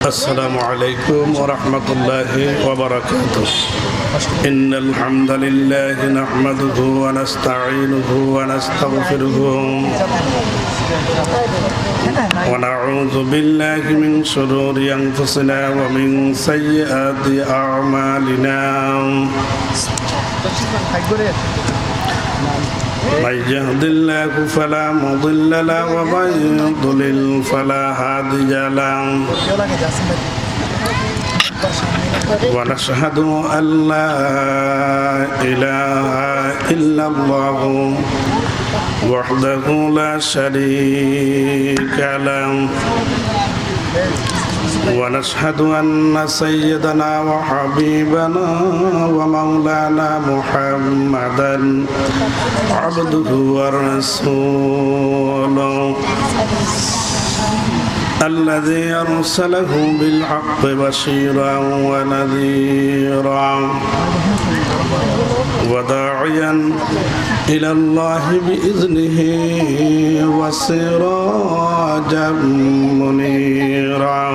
السلام عليكم ورحمة الله وبركاته. إن الحمد لله نحمده ونستعينه ونستغفره ونعوذ بالله من شرور أنفسنا ومن سيئات أعمالنا. من يهد الله فلا مضل له ومن يضلل فلا هادي له. ونشهد أن لا إله إلا الله وحده لا شريك له. ونشهد أن سيدنا وحبيبنا ومولانا محمدا عبده ورسوله الذي أرسله بالحق بشيرا ونذيرا وداعيا إلى الله بإذنه وسراجا منيرا.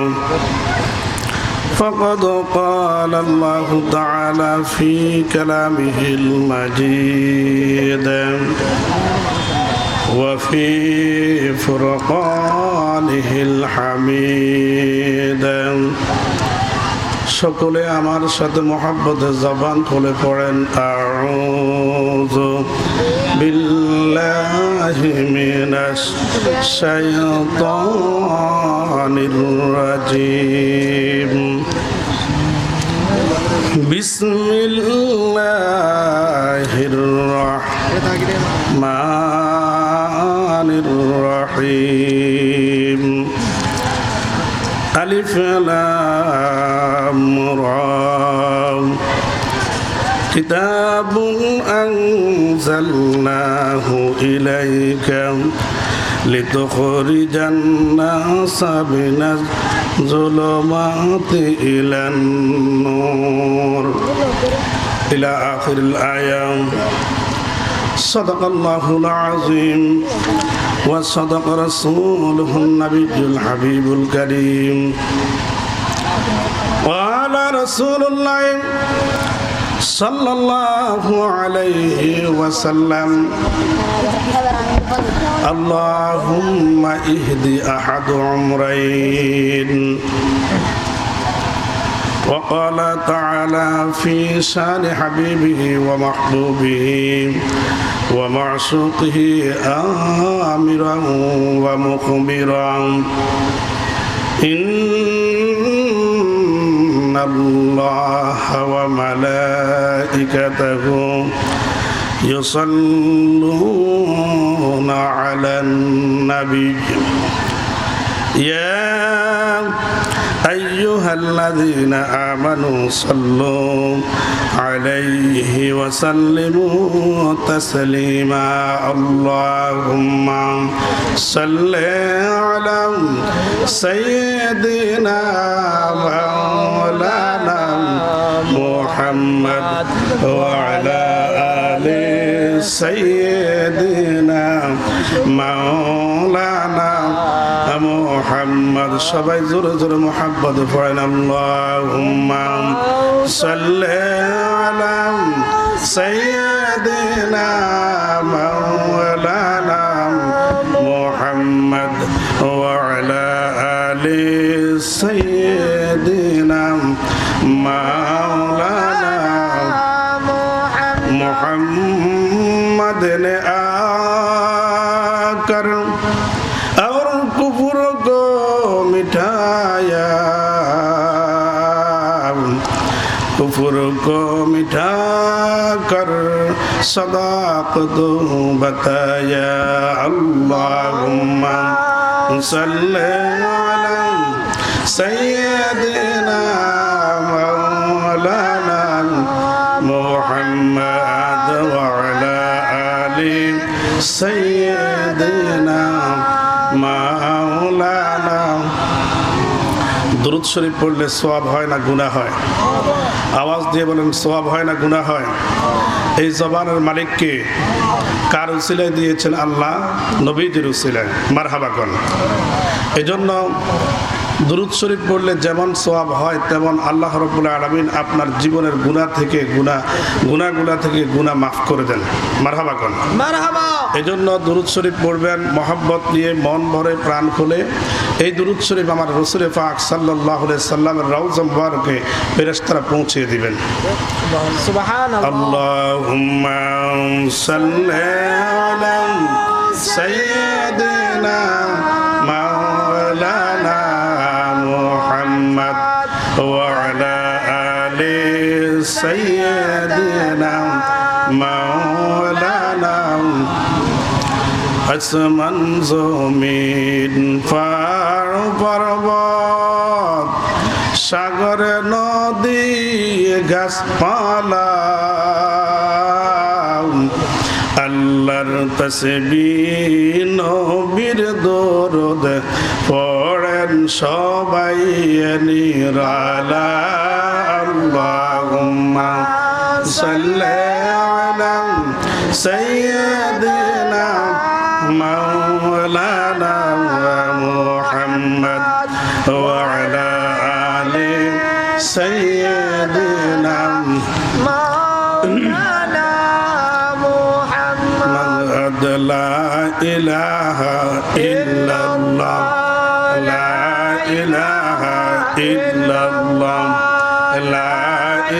فقد قال الله تعالى في كلامه المجيد وفي فرقانه الحميد. সকলে আমার সাথে মহব্বতে জবান খুলে পড়েন আউযু বিল্লাহি মিনাশ শাইতানির রাজিম। বিসমিল্লাহির রাহমানির রহিম। আলিফ লাম রা। কিতাবুন আনজালনাহু ইলাইকা লিতুখরিজান নাসা মিনাজ যুলুমাতি ইলান নূর ইলা আখিরিল আয়া। সাদাকাল্লাহুল আযীম ওয়া সাদাকা রাসূলুহুন নাবিয়্যুল হাবিবুল কারীম। ওয়ালা রাসূলুল্লাহ সাল্লাল্লাহু আলাইহি ওয়াসাল্লাম আল্লাহুম্মা ইহদি আহাদ উমরাইন। وقال تعالى في شان حبيبه ومحبوبه ومعشوقه آمرا ومخبرا إن الله وملائكته يصلون على النبي يا أيها الذين آمنوا صلوا عليه وسلموا تسليما. اللهم صل على سيدنا مولانا محمد وعلى آل سيدنا مولانا محمد. সবাই জোরে জোরে মুহাব্বত পড়েন আল্লাহুম্মা সাল্লি আলা সাইয়্যিদিনা মাওলানা মুহাম্মদ ওয়া আলা আলি সাইয়্যিদিনা মাওলানা মুহাম্মদ ने आकर और कुफर को मिटाया, कुफर को मिटा कर सदाकत बताया. अल्लाहुम्मा सल्ली अला सय्यिदिना मौलाना मुहम्मद व अला आलि सय्यिदिना मौलाना. दुरूद शरीफ पढ़ले सওয়াব হয় না গুনাহ হয়? आवाज দিয়ে বলেন সওয়াব হয় না গুনাহ হয়? এই জবানের মালিক কে? কার উসিলায় দিয়েছেন? আল্লাহ, নবীজির উসিলায়। মারহাবা কোন। এজন্য দুরূদ শরীফ পড়লে যেমন সওয়াব হয় তেমন আল্লাহ রাব্বুল আলামিন আপনার জীবনের গুনাহ থেকে গুনাহগুলা থেকে গুনাহ মাফ করে দেন। মারহাবা কোন মারহাবা। এজন্য দুরূদ শরীফ পড়বেন মহব্বত নিয়ে, মন ভরে, প্রাণ খুলে। এই দুরূদ শরীফ আমার রাসূল পাক সাল্লাল্লাহু আলাইহি সাল্লামের রওজা মুবারকে ফেরেশতারা পৌঁছে দিবেন। সুবহানাল্লাহ। আল্লাহুম্মা সাল্লি আলা সাইয়্যিদিনা মাওলানা মুহাম্মদ ওয়া আলা আলি সাইয়্যিদিনা মাওলানা। আসমান জমিন পাহাড় পর্বত সাগর নদী গাছপালা আল্লাহর তাসবিহ নবীর দরুদ পড়েন সবাই নিরালা। আল্লাহুম্মা সাল্লি আলা সাইয়্যিদিনা মাওলানা মুহাম্মদ ওয়া আলা আলি সাইয়্যিদিনা মাওলানা মুহাম্মদ। লা ইলাহা ইল্লাল্লাহ লা ইলাহা ইল্লাল্লাহ লা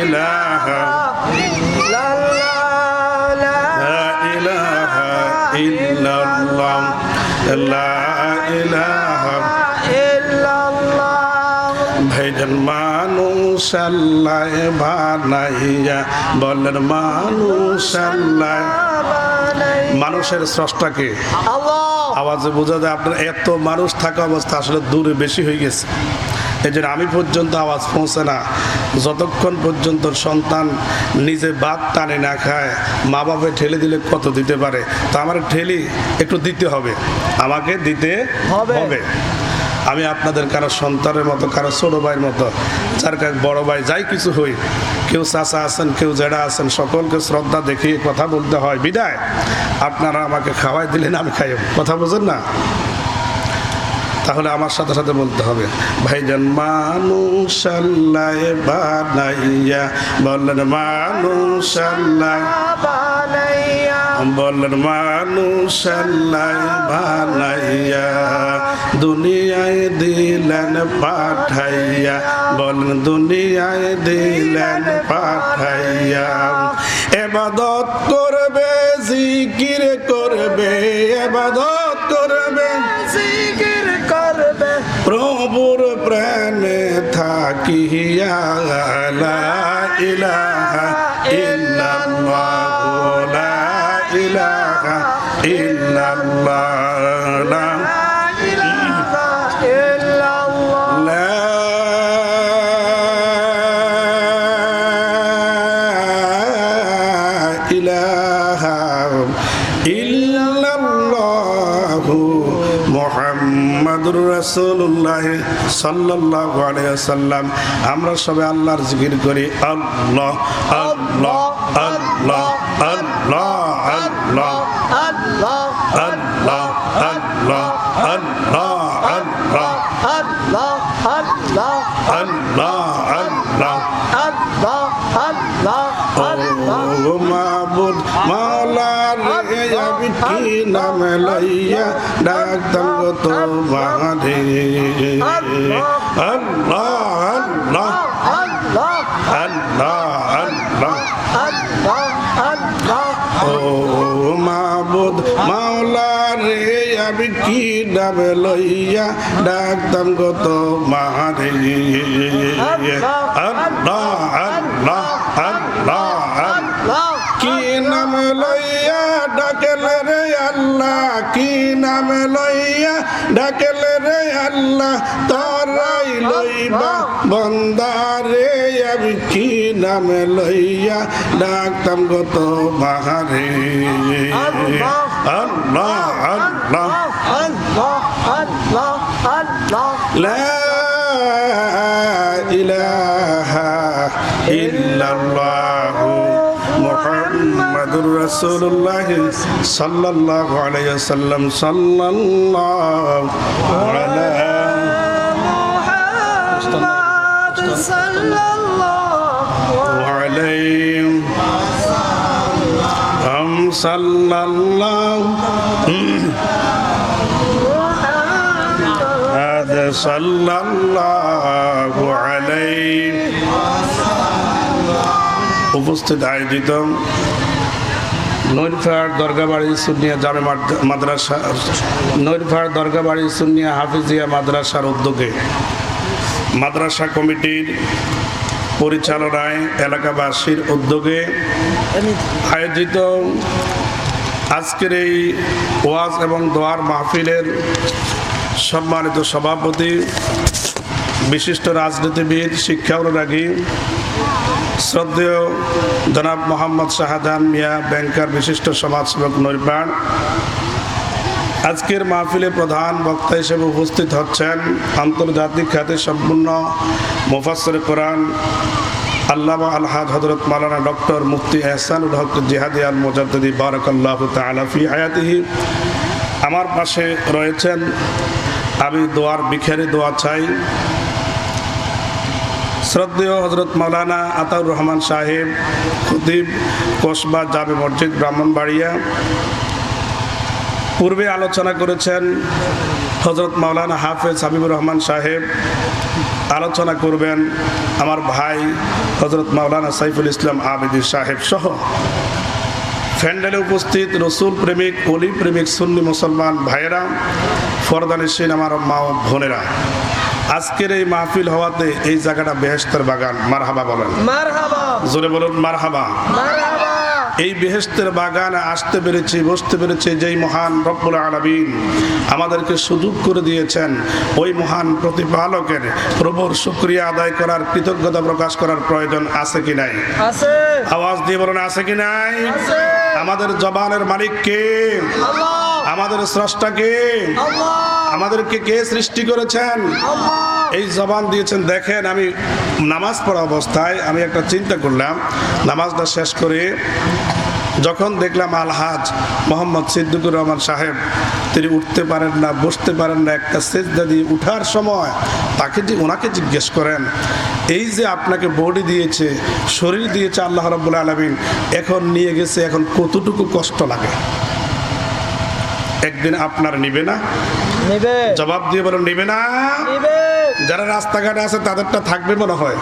ইলাহা ইল্লাল্লাহ লা ইলাহা ইল্লাল্লাহ। ভাইজান মানুষ আল্লাহ বানাইয়া বলেন মানুষ আল্লাহ। মানুষের স্রষ্টাকে আওয়াজে বোঝা যায় আপনার এত মানুষ থাকা অবস্থা আসলে দূরে বেশি হয়ে গেছে। এই জন্য আমি পর্যন্ত আওয়াজ পৌঁছে না যতক্ষণ পর্যন্ত সন্তান নিজে ভাত টানে না খায়। মা বাবা ঠেলে দিলে কত দিতে পারে, তো আমার ঠেলি একটু দিতে হবে, আমাকে দিতে হবে। আমি আপনাদের কারো সন্তানের মতো, কারো ছোট ভাইয়ের মতো, যার কাছে বড় ভাই যাই কিছু হই, কেউ চাচা আছেন, কেউ জেঠা আছেন, সকলকে শ্রদ্ধা দেখিয়ে কথা বলতে হয়। বিদায় আপনারা আমাকে খাওয়াই দিলেন, আমি খাইব, কথা বোঝেন না? তাহলে আমার সাথে সাথে বলতে হবে ভাইজান মানুষ আল্লাহ বানাইয়া বলেন মানুষ আল্লাহ বানাইয়া বলেন মানুষ আল্লাহ বানাইয়া দুনিয়ায় দিলেন পাঠাইয়া বলেন দুনিয়ায় দিলেন পাঠাইয়া। ইবাদত করবে জিকির করবে ইবাদত করবে জিকির করবে প্রভুর প্রেমে থাকিয়া লা ইলাহা ইল্লাল্লাহ লা ইলাহা ইল্লাল্লাহ লা ইলাহা ইল্লাল্লাহ লা ইলাহা ইল্লাল্লাহ মুহাম্মাদুর রাসূলুল্লাহ সাল্লাল্লাহু আলাইহি ওয়াসাল্লাম। আমরা সবাই আল্লাহর জিকির করি আল্লাহ আল্লাহ আল্লাহ আল্লাহ আল্লাহ আল্লাহ আল্লাহ আল্লাহ আল্লাহ আল্লাহ আল্লাহ আল্লাহ আল্লাহ আল্লাহ আল্লাহ আল্লাহ আল্লাহ। ও মাবুদ মাওলা রে আমি কি নাম লইয়া ডাকতাম গো তোমারে আল্লাহ আল্লাহ আল্লাহ আল্লাহ আল্লাহ আল্লাহ। ও মাবুদ মাওলা রে আমি কি নাম লইয়া ডাকতাম গো তোমারে আল্লাহ আল্লাহ আল্লাহ আল্লাহ। কি নাম লইয়া ডাকলে রে আল্লাহ কি নাম লইয়া ডাকলে রে আল্লাহ তারাই লইবা বন্দারে আমি কি নাম লইয়া ডাকতাম গো তোমারে আল্লাহ আল্লাহ আল্লাহ আল্লাহ আল্লাহ। লা ইলাহা ইল্লাল্লাহ মুহাম্মাদুর রাসূলুল্লাহ সাল্লাল্লাহু আলাইহি ওয়াসাল্লাম সাল্লাল্লাহু আলা محمد صلى الله عليه صلى الله هذا صلى الله عليه উপস্থিত আয়োজিত নৈরফাড় দরগাবাড়ি সুন্নিয়া জামে মাদ্রাসা নৈরফাড় দরগাবাড়ি সুন্নিয়া হাফিজিয়া মাদ্রাসার উদ্যোগে মাদ্রাসা কমিটির পরিচালনায় এলাকাবাসীর উদ্যোগে আয়োজিত আজকের এই ওয়াজ এবং দোয়ার মাহফিলের সম্মানিত সভাপতি, বিশিষ্ট রাজনীতিবিদ, শিক্ষা অনুরাগী, শ্রদ্ধেয় জনাব মোহাম্মদ শাহজাহান মিয়া, ব্যাংকার, বিশিষ্ট সমাজসেবক নৈরপাড়। আজকের মাহফিলে প্রধান বক্তা হিসেবে উপস্থিত হচ্ছেন আন্তর্জাতিক খ্যাতি সম্পন্ন মুফাসসির কোরআন আল্লামা আলহাজ হযরত মাওলানা ডক্টর মুফতি এহসানুল হক জিহাদি আল মুজাদ্দিদি বারাকাল্লাহু তাআলা ফি হায়াতিহি। আমার পাশে রয়েছেন, আমি দোয়ার বিখারি দোয়া চাই, শ্রদ্ধেয় হযরত মাওলানা আতাউর রহমান সাহেব, খতিব, কসবা জামে মসজিদ, ব্রাহ্মণবাড়িয়া। পূর্বে আলোচনা করেছেন হযরত মাওলানা হাফেজ হাবিবুর রহমান সাহেব। আলোচনা করবেন আমার ভাই হযরত মাওলানা সাইফুল ইসলাম আবেদী সাহেব সহ প্যান্ডেলে উপস্থিত রসুল প্রেমিক, অলি প্রেমিক সুন্নি মুসলমান ভাইয়েরা, ফরদানিসীন আমার মা ও বোনেরা। আজকের এই মাহফিল হওয়াতে এই জায়গাটা বেহেশতের বাগান। মারহাবা বলেন, মারহাবা, জোরে বলুন মারহাবা। মারহাবা। এই বেহেশতের বাগানে আসতে পেরেছি, বসতে পেরেছি, যেই মহান রব্বুল আলামিন আমাদেরকে সুযোগ করে দিয়েছেন, ওই মহান প্রতিপালকের প্রভুর শুকরিয়া আদায় করার, কৃতজ্ঞতা প্রকাশ করার প্রয়োজন আছে কি নাই? আছে। আওয়াজ দিয়ে বলুন আছে কি নাই? আছে। আমাদের জবানের মালিক কে? আল্লাহ। আমাদের স্রষ্টা কে? আল্লাহ। আমাদেরকে কে সৃষ্টি করেছেন? আল্লাহ। এই জবান দিয়েছেন। দেখেন, আমি নামাজ পড়া অবস্থায় আমি একটা চিন্তা করলাম, নামাজটা শেষ করে যখন দেখলাম আলহাজ মোহাম্মদ সিদ্দিকুর রহমান সাহেব তিনি উঠতে পারেন না, বসতে পারেন না, একটা সেজদা দিয়ে উঠার সময় ওনাকে জিজ্ঞেস করেন, এই যে আপনাকে বডি দিয়েছে, শরীর দিয়েছে আল্লাহ রাব্বুল আলামিন, এখন নিয়ে গেছে, এখন কতটুকু কষ্ট লাগে? একদিন আপনার নিবে না? নিবে। জবাব দিয়ে বলুন নিবে না? নিবে। যারা রাস্তাঘাটে আছে তাদেরটা থাকবে মনে হয়।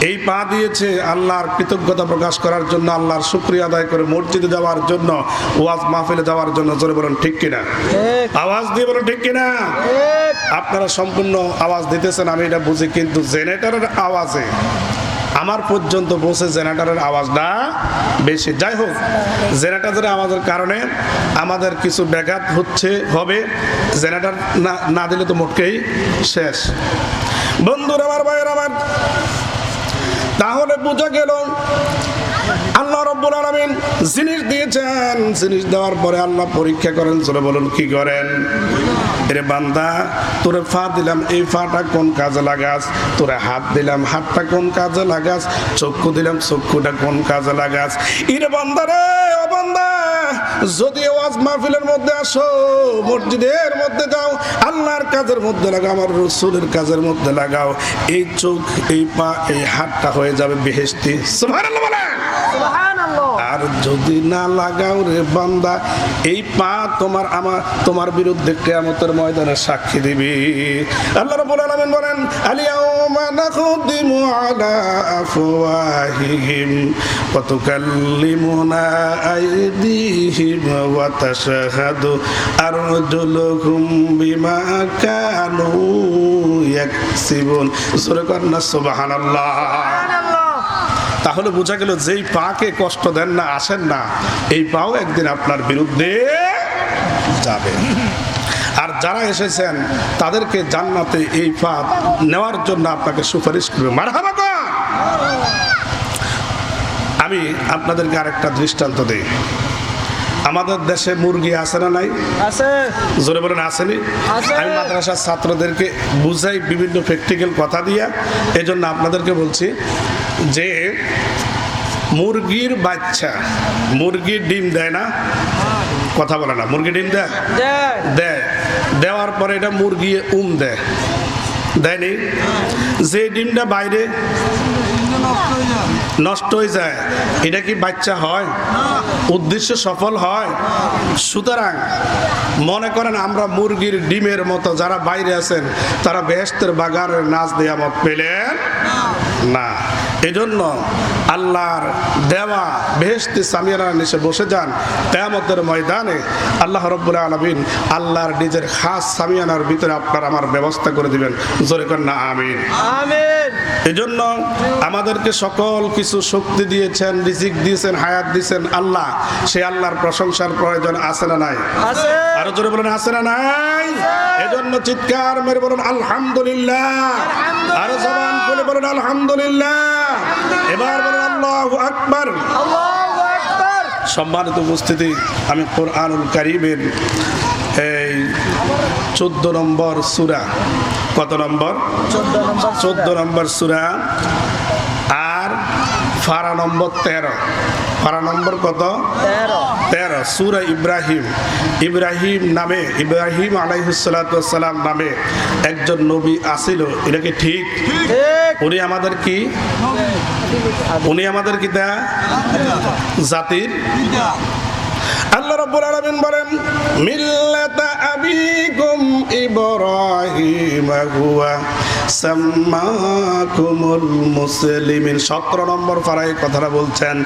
এই পা দিয়েছে আল্লাহর কৃতজ্ঞতা প্রকাশ করার জন্য, আল্লাহর শুকরিয়া আদায় করে মসজিদে যাওয়ার জন্য, ওয়াজ মাহফিলে যাওয়ার জন্য। জোরে বলুন ঠিক কিনা? আওয়াজ দিয়ে বলুন ঠিক কিনা? আপনারা সম্পূর্ণ আওয়াজ দিতেছেন আমি এটা বুঝি, কিন্তু জেনারেটরের আওয়াজে আমার পর্যন্ত পৌঁছে জেনারেটরের আওয়াজটা বেশি। যাই হোক, জেনারেটরের আওয়াজের কারণে আমাদের কিছু ব্যাঘাত হবে। জেনারেটর না দিলে তো মোটকেই শেষ। বন্ধুরা আমার, ভাইয়ের আমার, তাহলে বোঝা গেল আল্লাহ রাব্বুল আলামিন জিনিস দিয়েছেন, জিনিস দেওয়ার পরে আল্লাহ পরীক্ষা করেন। জোরে বলুন কি করেন? এরে বান্দা, তোরে ফা দিলাম, এই ফাটা কোন কাজে লাগাস? তোরে হাত দিলাম, হাতটা কোন কাজে লাগাস? চক্ষু দিলাম, চক্ষুটা কোন কাজে লাগাস? ইরে বান্দা রে, ও বান্দা, যদি ওয়াজ মাহফিলের মধ্যে আসো, মসজিদের মধ্যে যাও, আল্লাহর কাজের মধ্যে লাগাও, আমার রাসূলের কাজের মধ্যে লাগাও, এই চোখ, এই পা, এই হাতটা হয়ে যাবে বেহেশতি। সুবহানাল্লাহ বলেন। সুবহানাল্লাহ। আর যদি না লাগাও রে বান্দা, এই পা তোমার বিরুদ্ধে কিয়ামতের ময়দানে সাক্ষী দিবি। আল্লাহ রাব্বুল আলামিন বলেন, আল-ইয়াওমা নাখতিমু আলা আফওয়াহিহিম ওয়া তুকাল্লিমুনা আইদিহিম ওয়া তাশহাদু আরজুলুহুম বিমা কানু ইয়াকসিবুন। সূরা কান্না। সুবহানাল্লাহ। তাহলে বোঝা গেল, যেই পাকে কষ্ট দেন না, আসেন না, এই পাও একদিন আপনার বিরুদ্ধে যাবে। আর যারা এসেছেন তাদেরকে জান্নাতে এই পা নেওয়ার জন্য আপনাকে সুপারিশ করবে। মারহাবা। আমি আপনাদেরকে আরেকটা দৃষ্টান্ত দিই। আমাদের দেশে মুরগি আছে না নাই? আছে। জোরে বলেন আসেনি? আমি মাদ্রাসার ছাত্রদেরকে বুঝাই বিভিন্ন প্র্যাকটিক্যাল কথা দিয়া, এই জন্য আপনাদেরকে বলছি যে মুরগির বাচ্চা, মুরগির ডিম দেয় না? কথা বলে না? মুরগি ডিম দেয়? দেয়। দেওয়ার পরে এটা মুরগি দেয়। দেয়নি? যে ডিমটা বাইরে নষ্ট হয়ে যায়, এটা কি বাচ্চা হয়? উদ্দেশ্য সফল হয়? সুতরাং মনে করেন আমরা মুরগির ডিমের মতো, যারা বাইরে আছেন তারা বেহেশতের বাগানের নাজ নিয়ামত পেলেন না। এজন্য আল্লাহর দেওয়া বেহেশতে সামিয়ানার নিচে বসে যান। কিয়ামতের ময়দানে আল্লাহ রাব্বুল আলামিন আল্লাহর নিজের খাস সামিয়ানার ভিতরে আপনার আমার ব্যবস্থা করে দিবেন। জোরে কর না আমিন। আমিন। এজন্য আমাদেরকে সকল কিছু শক্তি দিয়েছেন, রিজিক দিয়েছেন, হায়াত দিয়েছেন আল্লাহ। সেই আল্লাহর প্রশংসার প্রয়োজন আছে না নাই? আছে। আরো জোরে বলেন আছে না নাই? এজন্য চিৎকার মেরে বলুন আলহামদুলিল্লাহ। আরো জবান খুলে বলুন আলহামদুলিল্লাহ। এবার বলুন আল্লাহু আকবার। আল্লাহু আকবার। সম্মানিত উপস্থিতি, আমি কোরআনুল কারীমের এই 14 নম্বর সূরা, কত নম্বর? 14 নম্বর সূরা আর পারা নম্বর 13। পারা নম্বর কত? 13। সূরা ইব্রাহিম। ইব্রাহিম নামে, ইব্রাহিম আলাইহিস সালাতু ওয়াস সালাম নামে একজন নবী আছিল। এটা কি ঠিক? উনি আমাদের কি? উনি আমাদের কি তা জাতির? আল্লাহ রাব্বুল আলামিন বলেন মিল্লাতা আবিকুম ইব্রাহিম হুয়া সাম্মাকুমুল মুসলিমিন। 17 নম্বর পারায় কথাটা বলছেন।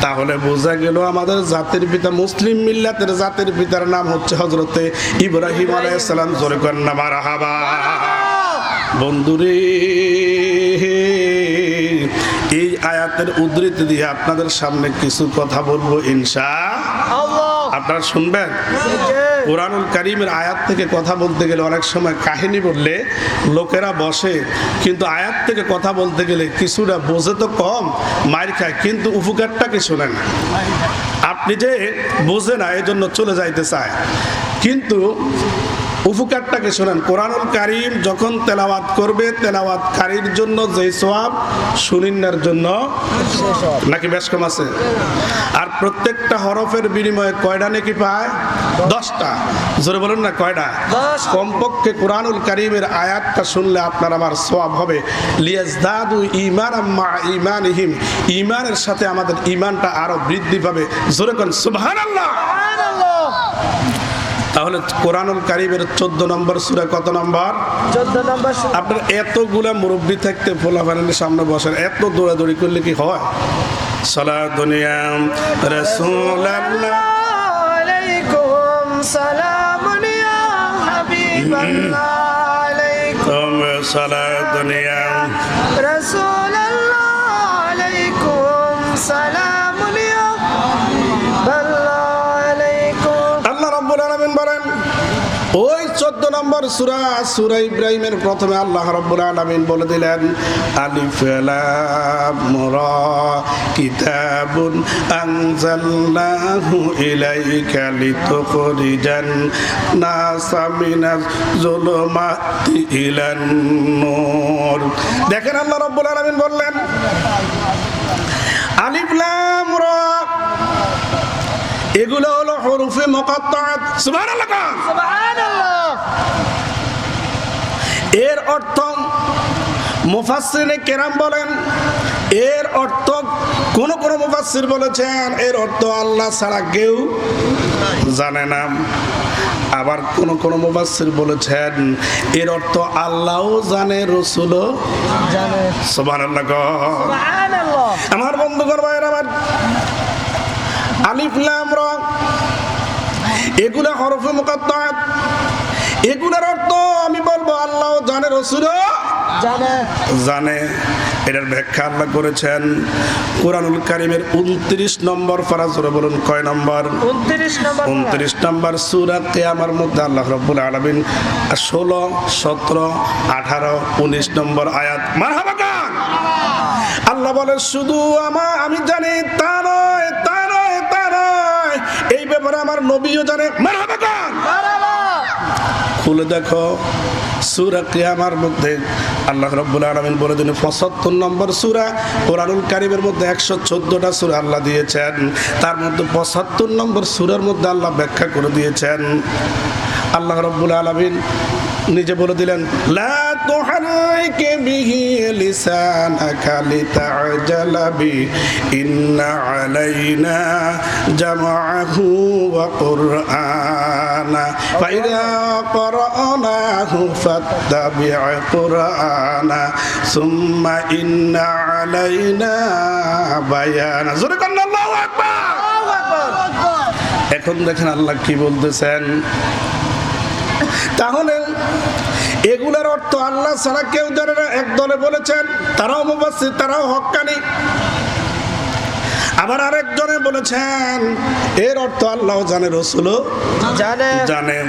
তাহলে বোঝা গেল আমাদের জাতির পিতা, মুসলিম মিল্লাতের জাতির পিতার নাম হচ্ছে হযরতে ইব্রাহিম আলাইহিস সালাম। জোরে করেন না মারহাবা। বন্ধুরে, এই আয়াতের উদ্ধৃতি দিয়ে আপনাদের সামনে কিছু কথা বলবো ইনশাআল্লাহ। আপনারা শুনবেন। কোরআনুল কারীমের আয়াত থেকে কথা বলতে গেলে অনেক সময় কাহিনী বললে লোকেরা বসে, কিন্তু আয়াত থেকে কথা বলতে গেলে কিছুটা বোঝে তো কম, মার খায়, কিন্তু উপকারটাকে শোনেন। আপনি যে বোঝে না এই জন্য চলে যাইতে চায়, কিন্তু উপকারটাকে শোনেন। কোরআনুল কারীম যখন তেলাওয়াত করবে, তেলাওয়াতকারীর জন্য যে সওয়াব, শুনিন্নার জন্য নাকি বেশ কম আছে? আর প্রত্যেকটা হরফের বিনিময়ে কয়টা নেকি পায়? 10টা। জোরে বলুন না কয়টা? 10। কমপক্ষে কোরআনুল কারীমের আয়াতটা শুনলে আপনার আমার সওয়াব হবে। লিয়াজদাদু ঈমানাম মা ঈমানিহিম। ঈমানের সাথে আমাদের ঈমানটা আরো বৃদ্ধি পাবে। জোরে কোন সুবহানাল্লাহ। তাহলে কোরআনুল কারীমের 14 নম্বর সূরা কত নম্বর? 14 নম্বর সূরা। আপনার এতগুলা মুরব্বী থাকতে পোলাপানের সামনে বসেন, এত দৌড়াদৌড়ি করলে কি হয়? সালাতুন ইয়া রাসূলুল্লাহ আলাইকুম সালামুন ইয়া হাবিবাল্লাহ আলাইকুম সালাতুন ইয়া রাসূলুল্লাহ আলাইকুম সালামুন ইয়া হাবিবাল্লাহ আলাইকুম। আল্লাহ রাব্বুল আলামিন বলেন ওই 14 নম্বর সূরা, সূরা ইব্রাহিমের প্রথমে আল্লাহ রাব্বুল আলামিন বলে দিলেন আলিফ লাম রা কিতাবুন আনজালনাহু ইলাইকা লিতুখরিজান নাসা মিনাজ যুলুমাতি ইলান নূর। দেখেন আল্লাহ রাব্বুল আলামিন বললেন আলিফ লাম রা, এগুলো হলো হরফে মুকাত্তাআত। সুবহানাল্লাহ। সুবহানাল্লাহ। এর অর্থ মুফাসসিরে কেরাম বলেন, এর অর্থ কোন মুফাসসির বলেছেন এর অর্থ আল্লাহ ছাড়া কেউ জানে না। আবার কোন মুফাসসির বলেছেন এর অর্থ আল্লাহও জানে, রাসূলও জানে। সুবহানাল্লাহ। সুবহানাল্লাহ। আমার বন্ধুগণ ভাইরা, আমার আলিফ লাম রা এগুলা হরফে মুকাত্তাআত। এগুলার অর্থ আমি বলবো আল্লাহও জানে, রাসূলও জানে। এটার ব্যাখ্যা আল্লাহ করেছেন কোরআনুল কারীমের 29 নম্বর পারা। জোরে বলুন কয় নম্বর? 29 নম্বর সূরা কিয়ামার মধ্যে আল্লাহ রাব্বুল আলামিন 16, 17, 18, 19 নম্বর আয়াত। মারহাবা গান। আল্লাহ বলে শুধু আমি জানি তা নয়, তা নয়, তা নয়, এই ব্যাপারে আমার নবীও জানে। মারহাবা গান। খুলে দেখো সূরা কিয়ামার মধ্যে আল্লাহ রাব্বুল আলামিন বলে দিন 75 নম্বর সূরা। কোরআনুল কারীমের মধ্যে 114টা সূরা আল্লাহ দিয়েছেন, তার মধ্যে 75 নম্বর সূরার মধ্যে আল্লাহ ব্যাখ্যা করে দিয়েছেন। আল্লাহ রাব্বুল আলামিন নিজে বলে দিলেন লা তুহাররিক বিহি লিসানাকা লিতা'জালা বি ইন্না আলাইনা জামআহু ওয়া কুরআনা ফাইদা ক্বারানাহু ফাত্তাবি' কুরআনা সুম্মা ইন্না আলাইনা বায়ানা। জোরে বলেন আল্লাহু আকবার। এখন দেখেন আল্লাহ কি বলতেছেন। তাহলে এগুলোর অর্থ আল্লাহ ছাড়া কেউ জানে না, একদলে বলেছেন, তারাও মুফাসসির, তারাও হক্কানি। আবার আরেকজনে বলেছেন এর অর্থ আল্লাহ জানে, রাসূলও জানেন।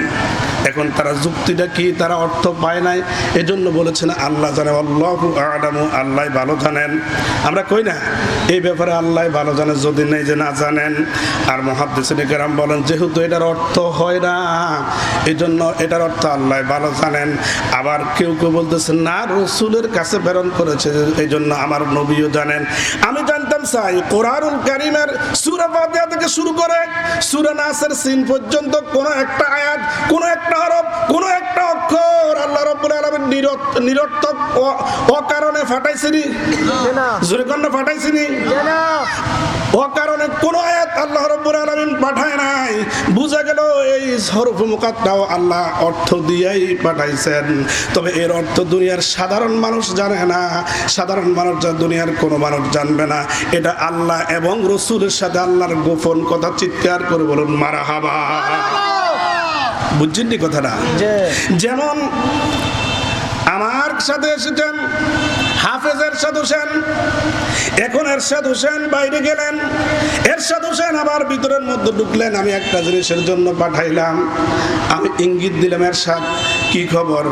এখন তারা যুক্তিটা কি, তারা অর্থ পায় নাই, এজন্য বলেছেন আল্লাহ জানে, আল্লাহু আ'লামু, আল্লাহ ভালো জানেন। আমরা কই না এই ব্যাপারে আল্লাহ ভালো জানে, যদি নেই যে না জানেন। আর মুহাদ্দিসিন কেরাম বলেন যেহেতু এটার অর্থ হয় না, এজন্য এটার অর্থ আল্লাহ ভালো জানেন। আবার কেউ কেউ বলতেছেন না, রাসূলের কাছে প্রেরণ করেছে, এই জন্য আমার নবীও জানেন। আমি জানতাম চাই কোরআনুল কারীমের সূরা ফাতিহা থেকে শুরু করে সূরা নাসের সিন পর্যন্ত কোন একটা আয়াত, কোন একটা হরফ, কোন একটা অক্ষর আল্লাহ রাব্বুল আলামিন নিরর্থক অকারণে ফাটাইছেনি? না। জোরে কোন ফাটাইছেনি? না। অকারণে কোন আয়াত আল্লাহ রাব্বুল আলামিন পাঠায় নাই। বুঝা গেল এই হরফ মুকাত্তাও আল্লাহ অর্থ দিয়েই পাঠাইছেন। তবে এর অর্থ দুনিয়ার সাধারণ মানুষ জানে না, সাধারণ মানুষ দুনিয়ার কোনো মানুষ জানবে না। এটা আল্লাহ এবং রাসূলের সাথে আল্লাহর গোপন কথা। চিৎকার করে বলুন মারহাবা। বুঝছেন নি কথাটা? যেমন আমার সাথে এসেছেন হাফেজ এরশাদ হোসেন, এখন এরশাদ হোসেন বাইরে গেলেন, এরশাদ হোসেন আবার ভিতরের মধ্যে ঢুকলেন। আমি একটা জিনিসের জন্য পাঠাইলাম, আমি ইঙ্গিত দিলাম এরশাদ কি খবর।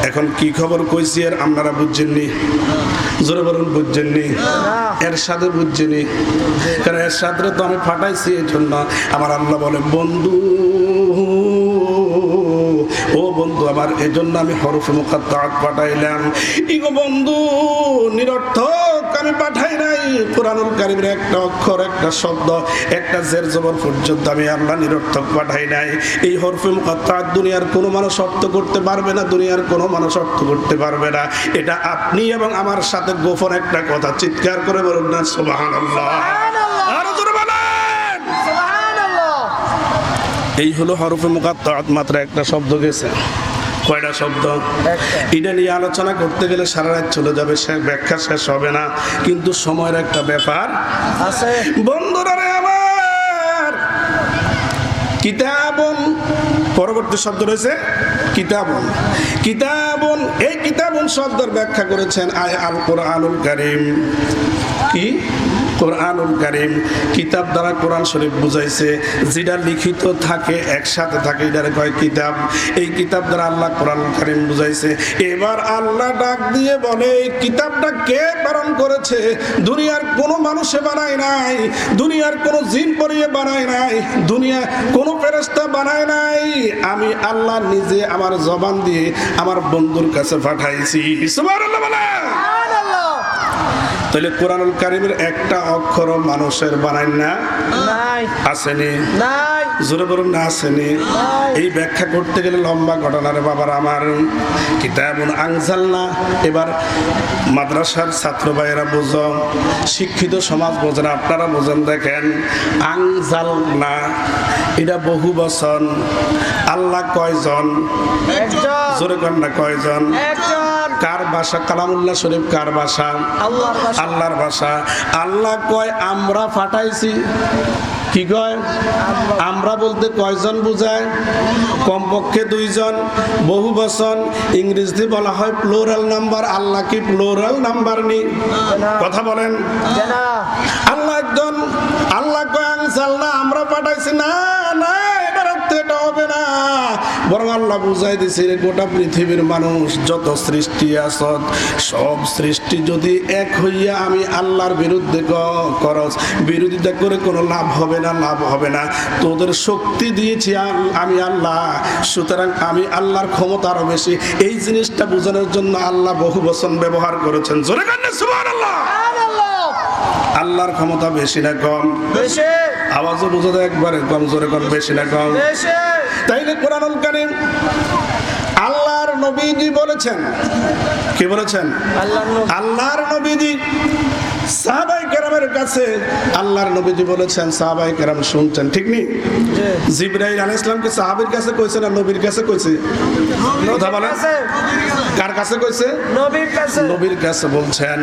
এখন কি খবর কইছি আর আপনারা বুঝছেননি? জোরে বলুন বুঝছেননি? এরশাদে বুঝছেনি, কারণ এরশাদরে তো আমি পাঠাইছি। এই জন্য আমার আল্লাহ বলে বন্ধু, ও বন্ধু আমার, এজন্য আমি হরফে মুকাত্তাআত পাঠাইলাম। ইগো বন্ধু, নিরর্থক আমি পাঠাই নাই। কোরআনুল কারীমের একটা অক্ষর, একটা শব্দ, একটা জের জবর পর্যন্ত আমি আল্লাহ নিরর্থক পাঠাই নাই। এই হরফে মুকাত্তাআত দুনিয়ার কোনো মানুষ অর্থ করতে পারবে না, দুনিয়ার কোনো মানুষ অর্থ করতে পারবে না। এটা আপনি এবং আমার সাথে গোপন একটা কথা। চিৎকার করে বলুন না সুবহানাল্লাহ। আরো জোরে বলেন সুবহানাল্লাহ। এই হলো হরফে মুকাত্তাআত, মাত্র একটা শব্দ গেছে। কয়টা শব্দ? এটা নিয়ে আলোচনা করতে গেলে সারা রাত চলে যাবে, সে ব্যাখ্যা শেষ হবে না। কিন্তু সময়ের একটা ব্যাপার আছে। বন্ধুরা রে আমার, কিতাবুন পরবর্তী শব্দ রয়েছে কিতাবুন। কিতাবুন, এই কিতাবুন শব্দের ব্যাখ্যা করেছেন আল কোরআনুল কারীম। কি? কোরআনুল কারীম। কিতাব দ্বারা কোরআন শরীফ বুঝাইছে, যেটা লিখিত থাকে একসাথে থাকে, এটারে কয় কিতাব। এই কিতাব দ্বারা আল্লাহ কোরআনুল কারীম বুঝাইছে। এবার আল্লাহ ডাক দিয়ে বলে এই কিতাবটা কে প্রেরণ করেছে? দুনিয়ার কোনো মানুষে বানায় নাই, দুনিয়ার কোনো জিন পরিয়ে বানায় নাই, দুনিয়া কোনো ফেরেশতা বানায় নাই। আমি আল্লাহ নিজে আমার জবান দিয়ে আমার বন্ধুর কাছে পাঠাইছি। সুবহানাল্লাহ বলে। তাহলে কোরআনুল কারীমের একটা অক্ষর মানুষের বানায় না, আসেনি? জোরে বলুন না, আসেনি? এই ব্যাখ্যা করতে গেলে লম্বা ঘটনা রে বাবার আমার। কিতাবুন আনজালনা, এবার মাদ্রাসার ছাত্র ভাইয়েরা বোঝো, শিক্ষিত সমাজ বোঝে না, আপনারা বোঝেন। দেখেন আনজালনা, এটা বহু বচন। আল্লাহ কয়জন? জোরে কর না, কয়জন? কার ভাষা? কালামুল্লাহ শরীফ কার ভাষা? আল্লাহর ভাষা। আল্লাহ কয় আমরা পাঠাইছি। কি কয়? আমরা বলতে কয়জন বুঝায়? কমপক্ষে দুইজন। বহু বচন ইংরেজিতে বলা হয় প্লুরাল নাম্বার। আল্লাহ কি প্লুরাল নাম্বার নেই? কথা বলেন। আল্লাহ একজন। আল্লাহ কয় আনজালনা, আমরা পাঠাইছি। না না, এটার অর্থ এটা হবে না। বরং আল্লাহ বুঝাই দিছে গোটা পৃথিবীর মানুষ যত সৃষ্টি আছে, সব সৃষ্টি যদি এক হইয়া আমি আল্লাহর বিরুদ্ধে করস, বিরোধিতা করে কোনো লাভ হবে না, লাভ হবে না। তোদের শক্তি দিয়েছি আমি আল্লাহ, সুতরাং আমি আল্লাহর ক্ষমতা আরো বেশি। এই জিনিসটা বোঝানোর জন্য আল্লাহ বহু বচন ব্যবহার করেছেন। জোরে কান্না সুবহানাল্লাহ। আল্লাহর ক্ষমতা বেশি না কম? বেশি। আওয়াজও বুঝাতে একবারে কম, জোরে কম, বেশি না কম? বেশি। তাইলে কোরআনুল কারীম আল্লাহর নবীজি বলেছেন, কি বলেছেন? আল্লাহর নবীজি সাহাবায়ে কেরামের কাছে আল্লাহর নবীজি বলেছেন, সাহাবায়ে কেরাম শুনছেন, ঠিক নেই? জিবরাইল আলাইহিস সালামকে সাহাবীর কাছে কইছে না নবীর কাছে কইছে? কথা বলেন, কার কাছে কইছে? নবীর কাছে। নবীর কাছে বলছেন।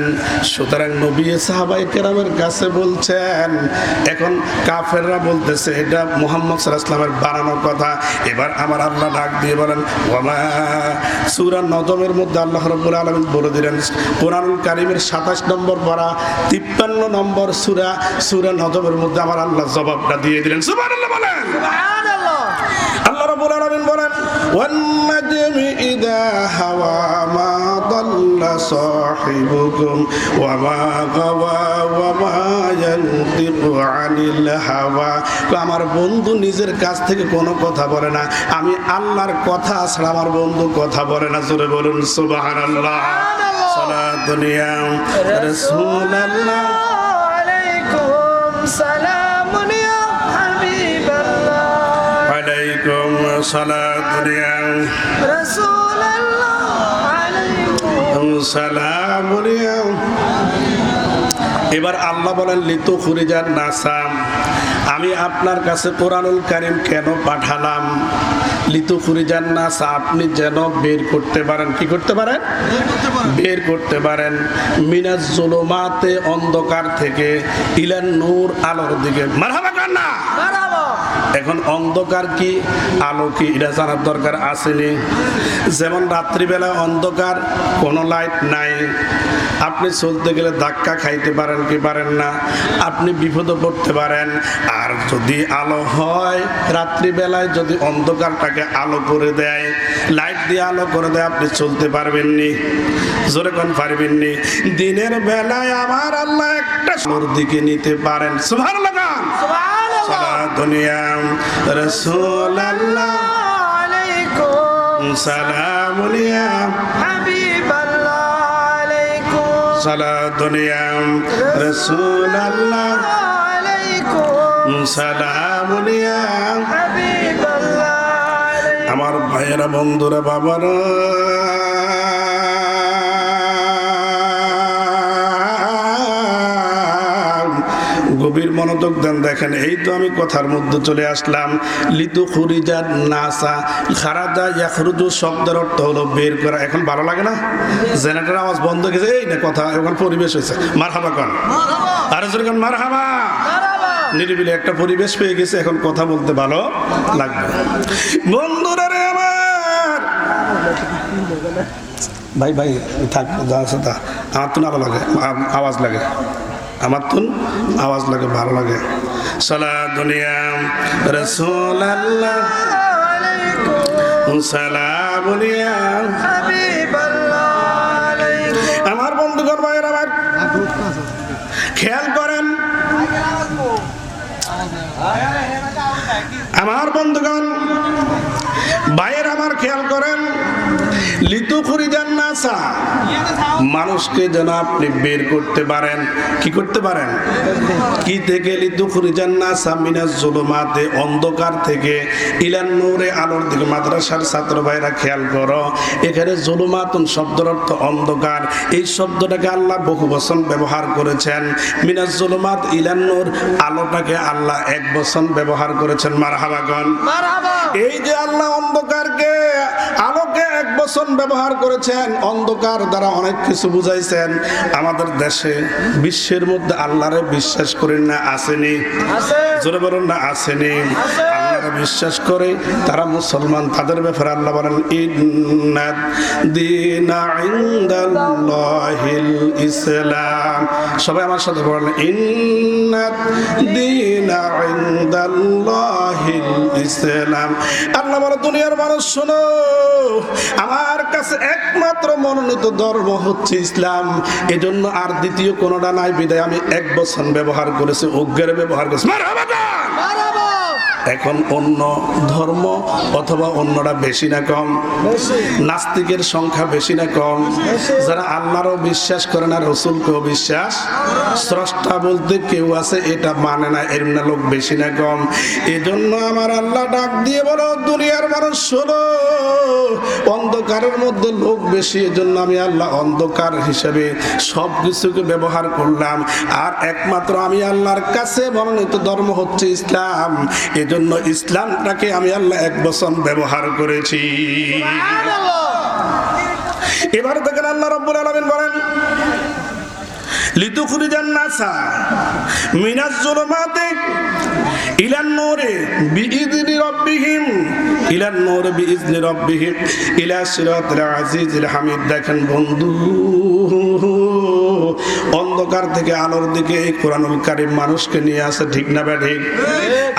সুতরাং নবী সাহাবায়ে কেরামের কাছে বলছেন। এখন কাফেররা বলতেছে এটা মুহাম্মদ সাল্লাল্লাহু আলাইহি ওয়াসাল্লামের বানানো কথা। এবার আমার আল্লাহ ডাক দিয়ে বলেন, ওয়ামা, সূরা নজমের মধ্যে আল্লাহ রাব্বুল আলামিন বলে দিলেন, কোরআনুল কারীমের 27 নম্বর পারা 53 নম্বর সূরা, সূরা নজমের মধ্যে আমার আল্লাহ জবাবটা দিয়ে দিলেন। সুবহানাল্লাহ বলেন। সুবহানাল্লাহ। আল্লাহ রাব্বুল আলামিন বলেন, ওয়ান নাজমি ইযা হাওয়া মা দাল্লা সাহিবুকুম ওয়া মা গাওয়া ওয়া মা ইয়ানতিকু আনিল হাওয়া। তো আমার বন্ধু নিজের কাছ থেকে কোনো কথা বলে না, আমি আল্লাহর কথা ছাড়া আমার বন্ধু কথা বলে না। জোরে বলুন সুবহানাল্লাহ। সালাতুন ইয়া রাসূলুল্লাহ আলাইকুম সালামুন ইয়া হাবিবাল্লাহ। আলাইকুম সালাতুন ইয়া রাসূলুল্লাহ আলাইকুম সালামুন ইয়া। এবার আল্লাহ বলেন, লিতু খুরিজান নাসাম, আমি আপনার কাছে কোরআনুল কারীম কেন পাঠালাম? লিতু খুরিজান নাস, আপনি যেন বের করতে পারেন, কি করতে পারেন? বের করতে পারেন। মিনাজ জুলুমাতে, অন্ধকার থেকে, ইলান নূর, আলোর দিকে। মারহাবা কান না? মারহাবা। এখন অন্ধকার কি আলো কি এটা জানার দরকার আসেনি? যেমন রাত্রিবেলা অন্ধকার, কোনো লাইট নাই, আপনি চলতে গেলে ধাক্কা খাইতে পারেন কি পারেন না, আপনি বিপদে পড়তে পারেন। আর যদি আলো হয়, রাত্রিবেলায় যদি অন্ধকারটাকে আলো করে দেয়, লাইট দিয়ে আলো করে দেয়, আপনি চলতে পারবেননি। জোরে কোন পারবেননি? দিনের বেলায় আমার আল্লাহ একটা আলোর দিকে নিতে পারেন। সুবহানাল্লাহ। সুবহানাল্লাহ। দুনিয়া রাসূলুল্লাহ আলাইকুম সালামুন ইয়া হাবিবাল্লাহ। আলাইকুম সালাতুন ইয়া রাসূলুল্লাহ আলাইকুম সালামুন ইয়া হাবিবাল্লাহ। আমার ভাইয়েরা, বন্ধুরা, বাবারা, গভীর মনোযোগ দেন। দেখেন, এই তো আমি কথার মধ্যে চলে আসলাম। লিতু খুরিজান নাসা, খারাজা ইয়াখরুজু শব্দের অর্থ হলো বের করা। এখন ভালো লাগে না? জেনারেটর আওয়াজ বন্ধ হয়ে গেছে, এই না কথা, এখন পরিবেশ হয়েছে। মারহাবা কন, আরে জোরে কন মারহাবা। নিরিবিলি একটা পরিবেশ পেয়ে গেছে, এখন কথা বলতে ভালো লাগবে। বন্ধুরা রে আমার, ভাই ভাই থাক, যা আছে তা। আমার তো ভালো লাগে, আওয়াজ লাগে, আমার তো আওয়াজ লাগে, ভালো লাগে। সালাতুন ইয়া রাসূলুল্লাহ সালামুন ইয়া হাবিবাল্লাহ। আলাইকুম আমার বন্ধুগণ, ভাইয়েরা আমার, খেয়াল করেন আমার বন্ধুগণ, ভাইয়ের আমার, খেয়াল করেন। লিতু খুরিজান নাসা, মানুষকে যেন আপনি বের করতে পারেন। কি করতে পারেন? কি থেকে? লিতু খুরিজান নাসা মিনাজ জুলুমাতে, অন্ধকার থেকে, ইলান নূরে, আলোর দিকে। মাদ্রাসার ছাত্র ভাইরা খেয়াল করো, এখানে জুলুমাতুন শব্দের অর্থ অন্ধকার। এই শব্দটাকে আল্লাহ বহু বচন ব্যবহার করেছেন। মিনাজ জুলুমাত ইলান নূর, আলোটাকে আল্লাহ এক বচন ব্যবহার করেছেন। মারহাবা গন। মারহাবা। এই যে আল্লাহ অন্ধকারকে আলোকে এক বচন ব্যবহার করেছেন, অন্ধকার দ্বারা অনেক কিছু বুঝাইছেন। আমাদের দেশে, বিশ্বের মধ্যে আল্লাহরে বিশ্বাস করেন না, আসেনি? আছে। জোরে বলুন না, আসেনি? আল্লাহরে বিশ্বাস করে তারা মুসলমান। তাদের ব্যাপারে আল্লাহ বলেন, ইন্নাদ দীনা ইনদাল্লাহিল ইসলাম। সবাই আমার সাথে বলেন, ইন্নাদ দীনা ইনদাল্লাহিল ইসলাম। আল্লাহ বলে, দুনিয়ার মানুষ শোনো, আমার কাছে একমাত্র মনোনীত ধর্ম হচ্ছে ইসলাম। এজন্য আর দ্বিতীয় কোনটা নাই, বিদায় আমি এক বচন ব্যবহার করেছি, অজ্ঞের ব্যবহার করেছি। মারহাবা। এখন অন্য ধর্ম অথবা অন্যরা বেশি না কম? নাস্তিকের সংখ্যা বেশি না কম? যারা আল্লাহরও বিশ্বাস করে না, রসুলকেও বিশ্বাস, স্রষ্টা বলতে কেউ আছে এটা মানে না, এর না লোক বেশি না কম? এজন্য আমার আল্লাহ ডাক দিয়ে বলো, দুনিয়ার মানুষ শোনো, অন্ধকারের মধ্যে লোক বেশি, এজন্য আমি আল্লাহ অন্ধকার হিসেবে সব কিছুকে ব্যবহার করলাম। আর একমাত্র আমি আল্লাহর কাছে মনোনীত ধর্ম হচ্ছে ইসলাম, এজন্য ইসলামটাকে আমি আল্লাহ এক বছর ব্যবহার করেছি। এবার দেখেন আল্লাহ রাব্বুল আলামিন বলেন, লিতুখরিজান নাসা মিনাজ যুলুমাতি ইলান নূরি বিইذনি রাব্বিহিম ইলান নূরি বিইذনি রাব্বিহিম ইলা সিরাতিল আজিজিল হামিদ। দেখেন বন্ধু, অন্ধকার থেকে আলোর দিকে এই কোরআনুল কারীম মানুষকে নিয়ে আসে, ঠিক না ব্যাঠিক?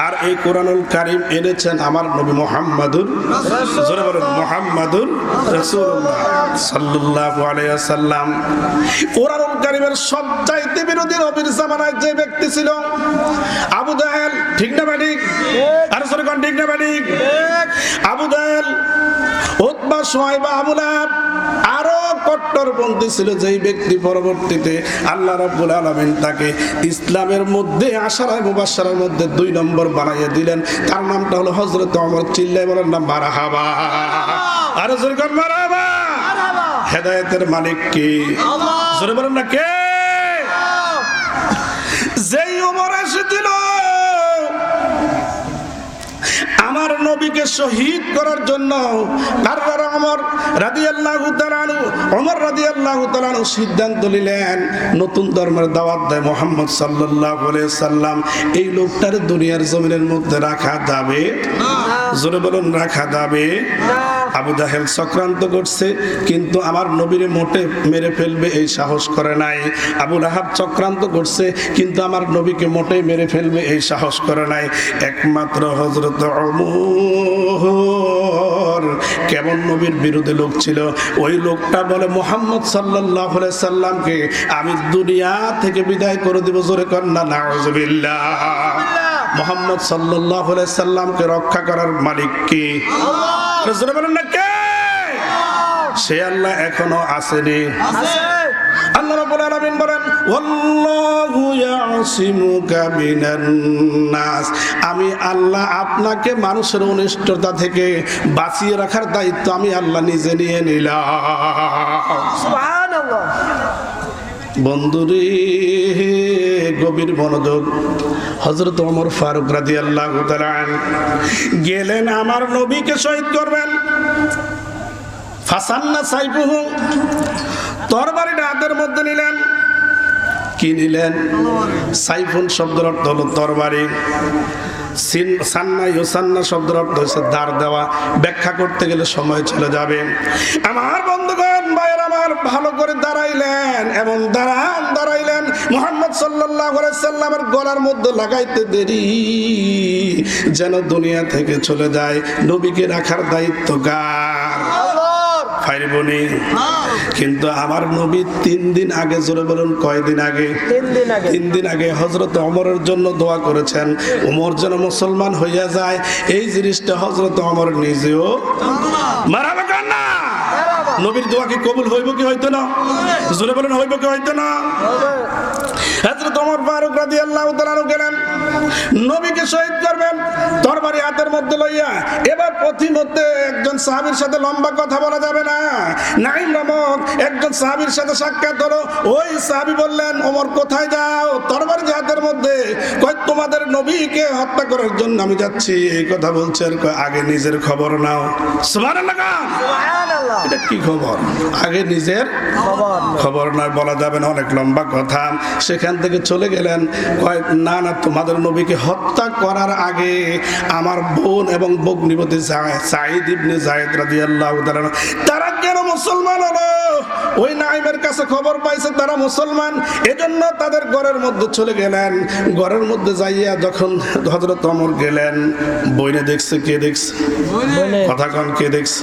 আর এই কোরআনুল কারীম এনেছেন আমার নবী মুহাম্মাদুর মুহাম্মাদুর রাসূলুল্লাহ সাল্লাল্লাহু আলাইহি ওয়াসাল্লাম। কোরআনুল কারীমের সবচাইতে বিরোধী নবীর জামানায় যে ব্যক্তি ছিল আবু জাহেল, ঠিক না ব্যাঠিক? আর সরে কোন ঠিক না ব্যাঠিক? আবু জাহেল, উতবা, শুআয়বা, আবু লাহাব আরো কট্টরপন্থী ছিল যেই ব্যক্তি পরবর্তীতে আল্লাহ রাব্বুল আলামিন তাকে ইসলামের মধ্যে আশারায়ে মুবাশশারার মধ্যে 2 নম্বর বানাইয়া দিলেন। তার নামটা হলো হযরত ওমর। চিল্লায়ে বলেন না মারহাবা। আর জোরে কোন মারহাবা। হেদায়েতের মালিক কে? আল্লাহ। জোরে বলেন না কে? যেই ওমর এসেছিল আমার নবীকে শহীদ করার জন্য, ওমর রাদিয়াল্লাহু তাআলা আনহু সিদ্ধান্ত নিলেন নতুন ধর্মের দাওয়াত দেয় মুহাম্মদ সাল্লাল্লাহু আলাইহি সাল্লাম। এই লোকটার দুনিয়ার জমিনের মধ্যে রাখা যাবে? জোরে বলুন, রাখা যাবে? আবু জাহেল চক্রান্ত করছে, কিন্তু আমার নবীরে মোটে মেরে ফেলবে এই সাহস করে নাই। আবু লাহাব চক্রান্ত করছে, কিন্তু আমার নবীকে মোটে মেরে ফেলবে এই সাহস করে নাই। একমাত্র হযরত ওমর কেমন নবীর বিরোধী লোক ছিল, ওই লোকটা বলে মুহাম্মদ সাল্লাল্লাহু আলাইহি সাল্লামকে আমি দুনিয়া থেকে বিদায় করে দেব। জোরে কর না নাউযুবিল্লাহ। মুহাম্মদ সাল্লাল্লাহু আলাইহি সাল্লামকে রক্ষা করার মালিক কে? আল্লাহ। জোরে বলেন না কে? সে আল্লাহ এখনো আসেনি। আল্লাহ রাব্বুল আলামিন বলেন, ওয়াল্লাহু ইয়াসিমুকা মিনান নাস। আমি আল্লাহ আপনাকে মানুষের অনিষ্টতা থেকে বাঁচিয়ে রাখার দায়িত্ব আমি আল্লাহ নিজে নিয়ে নিলাম। সুবহানাল্লাহ। বন্ধুরে, গভীর মনোযোগ। হযরত ওমর ফারুক রাদিয়াল্লাহু তাআলা গেলেন আমার নবীকে শহীদ করবেন। ফাসান্না সাইফুহু, তরবারিটা হাতের মধ্যে নিলেন। কি নিলেন? সাইফুন শব্দের অর্থ হলো তরবারি। সান্না ইউসান্না শব্দের অর্থ হচ্ছে দাঁড় দেওয়া। ব্যাখ্যা করতে গেলে সময় চলে যাবে। আমার বন্ধুগণ, ভাইয়ের আমার, ভালো করে দাঁড়াইলেন, এমন দাঁড়াইলেন মুহাম্মদ সাল্লাল্লাহু আলাইহি সাল্লামের গলার মধ্যে লাগাইতে দেরি যেন দুনিয়া থেকে চলে যায়। নবীকে রাখার দায়িত্ব কার? ফাইরবনি। কিন্তু আমার নবী 3 দিন আগে, জোরে বলুন কয়দিন আগে? 3 দিন আগে হযরত ওমরের জন্য দোয়া করেছেন, ওমর যেন মুসলমান হইয়া যায়। এই জিনিসটা হযরত ওমর নিজেও মারাবা কেন না? নবীর দোয়া কি কবুল হইব কি হইতো না? জোরে বলুন, হইব কি হইতো না? হযরত ওমর ফারুক রাদিয়াল্লাহু তাআলা গেলেন, নবীকে শহীদ করবেন, তরবারি হাতের মধ্যে লইয়া। এবার পথিমধ্যে একজন সাহাবীর সাথে লম্বা কথা বলা যাবে না। নাঈম নামক একজন সাহাবীর সাথে সাক্ষাৎ হলো। ওই সাহাবী বললেন, ওমর কোথায় যাও? তরবারি হাতের মধ্যে। কয়, তোমাদের নবীকে হত্যা করার জন্য আমি যাচ্ছি। এই কথা বলছেন, আগে নিজের খবর নাও। সুবহানাল্লাহ। সুবহানাল্লাহ। এটা কি খবর? আগে নিজের খবর নয়, বলা যাবে না, অনেক লম্বা কথা। সেখান থেকে চলে গেলেন। কয়, না না, তোমাদের নবীকে হত্যা করার আগে আমার বোন এবং ভগ্নিপতি সাঈদ ইবনে যায়েদ রাদিয়াল্লাহু তাআলা তারা কেন মুসলমান হলো? ওই নাঈমের কাছে খবর পাইছে তারা মুসলমান, এজন্য তাদের ঘরের মধ্যে চলে গেলেন। ঘরের মধ্যে যাইয়া যখন হযরত ওমর গেলেন, বইনে দেখছে। কে দেখছে? কথা কন, কে দেখছে?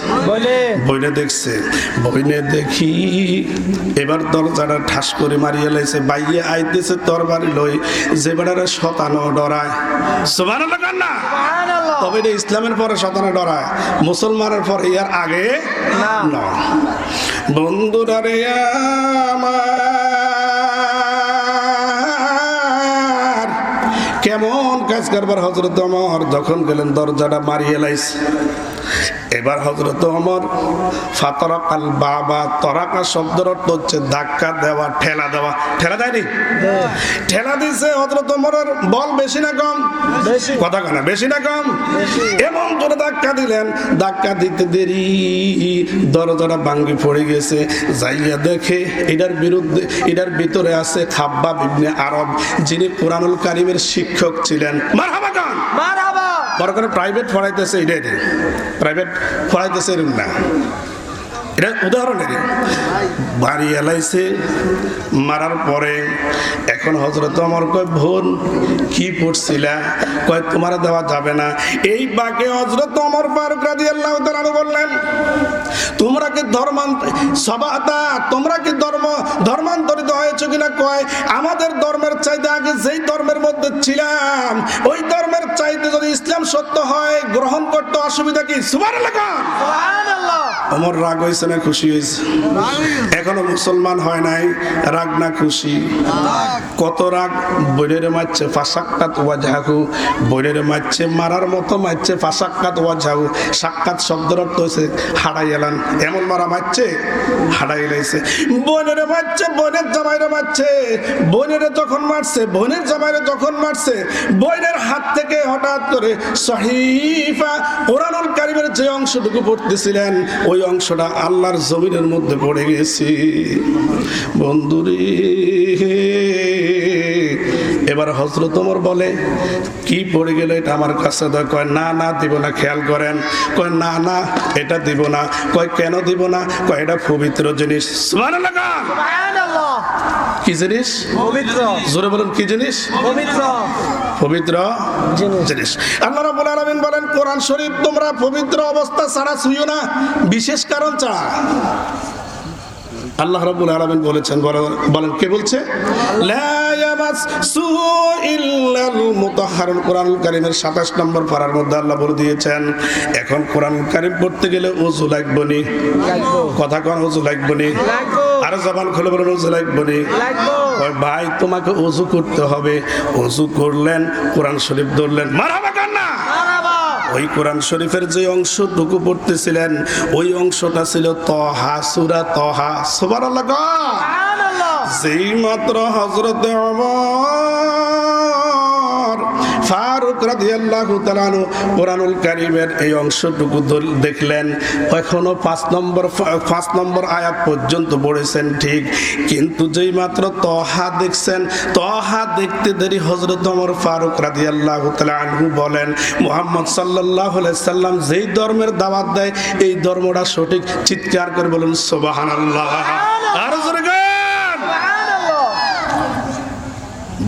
বইনে দেখছে। বইনে দেখি এবার দরজাটা ঠাস করে মারিয়ে লাইছে। বাইয়ে আই আইতেছে তরবারি লই, যে বেটারে শতানো ডরায়, সুবহানাল্লাহ কান না? সুবহানাল্লাহ। তবে এটা ইসলামের পরে শতানো ডরায়, মুসলমানের পরে ইয়ার আগে না। না। বন্ধুরা রে আমার, কেমন কাজ করবার হযরত ওমর যখন গেলেন দরজাটা মারিয়ে লাইছে। এবার হযরত ওমর ফাতারাকাল বাবা, তরাকা শব্দের অর্থ হচ্ছে ধাক্কা দেওয়া, ঠেলা দেওয়া। ঠেলা দেয়নি? ঠেলা দিছে হযরত ওমরের বল বেশি না কম? বেশি। কথা কানা বেশি না কম? বেশি। এমন করে ধাক্কা দিলেন, ধাক্কা দিতে দেরি দরজাটা ভাঙ্গি পড়ে গেছে। যাইয়া দেখে এটার বিরুদ্ধে, এটার ভিতরে আছে খাব্বাব ইবনে আরব, যিনি কুরআনুল কারীমের শিক্ষক ছিলেন। মারহাবা গান। মারহাবা। বড় করে প্রাইভেট পড়াইতেছে, এটাই প্রাইভেট পড়াইতেছে এরকম না, এটা উদাহরণেরই। বাড়ি এলাইছে, মারার পরে এখন হযরত ওমর কয়, বোন কি পড়ছিলা? কয় তোমার দেওয়া যাবে না। এই বাকে হযরত ওমর ফারুক রাদিয়াল্লাহু তাআলা আনহু বললেন, তোমরা কি তোমরা কি ধর্মান্তরিত হয়েছে কিনা? কয় আমাদের ধর্মের চাইতে আগে যেই ধর্মের মধ্যে ছিলাম ওই ধর্মের চাইতে যদি ইসলাম সত্য হয় গ্রহণ করতে অসুবিধা কি? সুবহানাল্লাহ। সুবহানাল্লাহ। ওমর রাগ হয়েছে না খুশি হয়েছে? এখনো মুসলমান হয় নাই, রাগ না খুশি? কত রাগ! বইরে মারছে ফাসাক্কাত ওয়াজহাহু, বইরে মারছে মারার মতো মারছে ফাসাক্কাত ওয়াজহাহু। সাক্কাত শব্দের অর্থ হচ্ছে হাড়াই এলান, এমন মারা মারছে হাড়াই লাইছে। বোনেরে মারছে, বোনের জামাইরে মারছে, বোনেরে যখন মারছে, বোনের জামাইরে যখন মারছে, বোনের হাত থেকে হঠাৎ করে সহিফা কুরআনুল কারীমের যে অংশটুকু পড়তেছিলেন ওই অংশটা আল্লাহর জমিনের মধ্যে পড়ে গেছে। বন্ধুরে, এবার হযরত ওমর বলে, কি পড়ে গেল এটা আমার কাছে দাও। কয় না না দিব না, খেয়াল করেন। কয় না না এটা দিব না। কয় কেন দিব না? কয় এটা পবিত্র জিনিস। সুবহানাল্লাহ। সুবহানাল্লাহ। কি জিনিস? পবিত্র। জোরে বলুন, কি জিনিস? পবিত্র পবিত্র জিনিস। আল্লাহ রাব্বুল আলামিন বলেন, কোরআন শরীফ তোমরা পবিত্র অবস্থা ছাড়া ছুঁয়ো না, বিশেষ কারণ ছাড়া। আল্লাহ রাব্বুল আলামিন বলেছেন, বলেন কে বলছে? লা ইয়ামাসসু ইল্লাল মুতাহহারুন। কোরআনুল কারীমের 27 নম্বর পারার মধ্যে আল্লাহ বলে দিয়েছেন, এখন কোরআনুল কারীম পড়তে গেলে ওযু লাগবে। কথা কোন ওযু লাগবে? লাগবো। আর জবান খুলে বলেন ওযু লাগবে। লাগবো। ওই ভাই তোমাকে ওযু করতে হবে। ওযু করলেন, কোরআন শরীফ ধরলেন, মারহাবা কান না? মারহাবা। ওই কোরআন শরীফের যে অংশটুকু পড়তেছিলেন ওই অংশটা ছিল তহা, সূরা তহা। সুবহানাল্লাহ। সুবহানাল্লাহ। যেই মাত্র হযরত ওমর ফারুক রাদিয়াল্লাহু তাআলা আনহু কুরআনুল কারীমের এই অংশটুকু দেখলেন, এখনো 5 নম্বর আয়াত পর্যন্ত পড়েছেন ঠিক, কিন্তু যেই মাত্র তহা দেখছেন, তহা দেখতে দেরি হযরত ওমর ফারুক রাদিয়াল্লাহু তাআলা আনহু বলেন, মুহাম্মদ সাল্লাল্লাহু আলাইহি সাল্লাম যেই ধর্মের দাওয়াত দেয় এই ধর্মটা সঠিক। চিৎকার করে বলুন সুবহানাল্লাহ। আর জোরে গান। সুবহানাল্লাহ।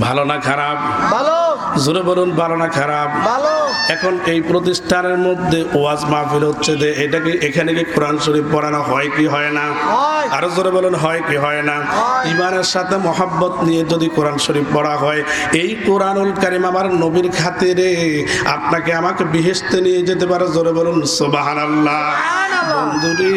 ভালো না খারাপ? ভালো। জোরে বলুন, ভালো না খারাপ? ভালো। এখন এই প্রতিষ্ঠানের মধ্যে ওয়াজ মাহফিল হচ্ছে যে এটাকে, এখানে কি কোরআন শরীফ পড়ানো হয় কি হয় না? হয়। আরো জোরে বলুন, হয় কি হয় না? হয়। ইমানের সাথে মহব্বত নিয়ে যদি কোরআন শরীফ পড়া হয়, এই কোরআনুল কারীম আমার নবীর খাতিরে আপনাকে আমাকে বেহেশতে নিয়ে যেতে পারে। জোরে বলুন সুবহানাল্লাহ। বন্ধুরে,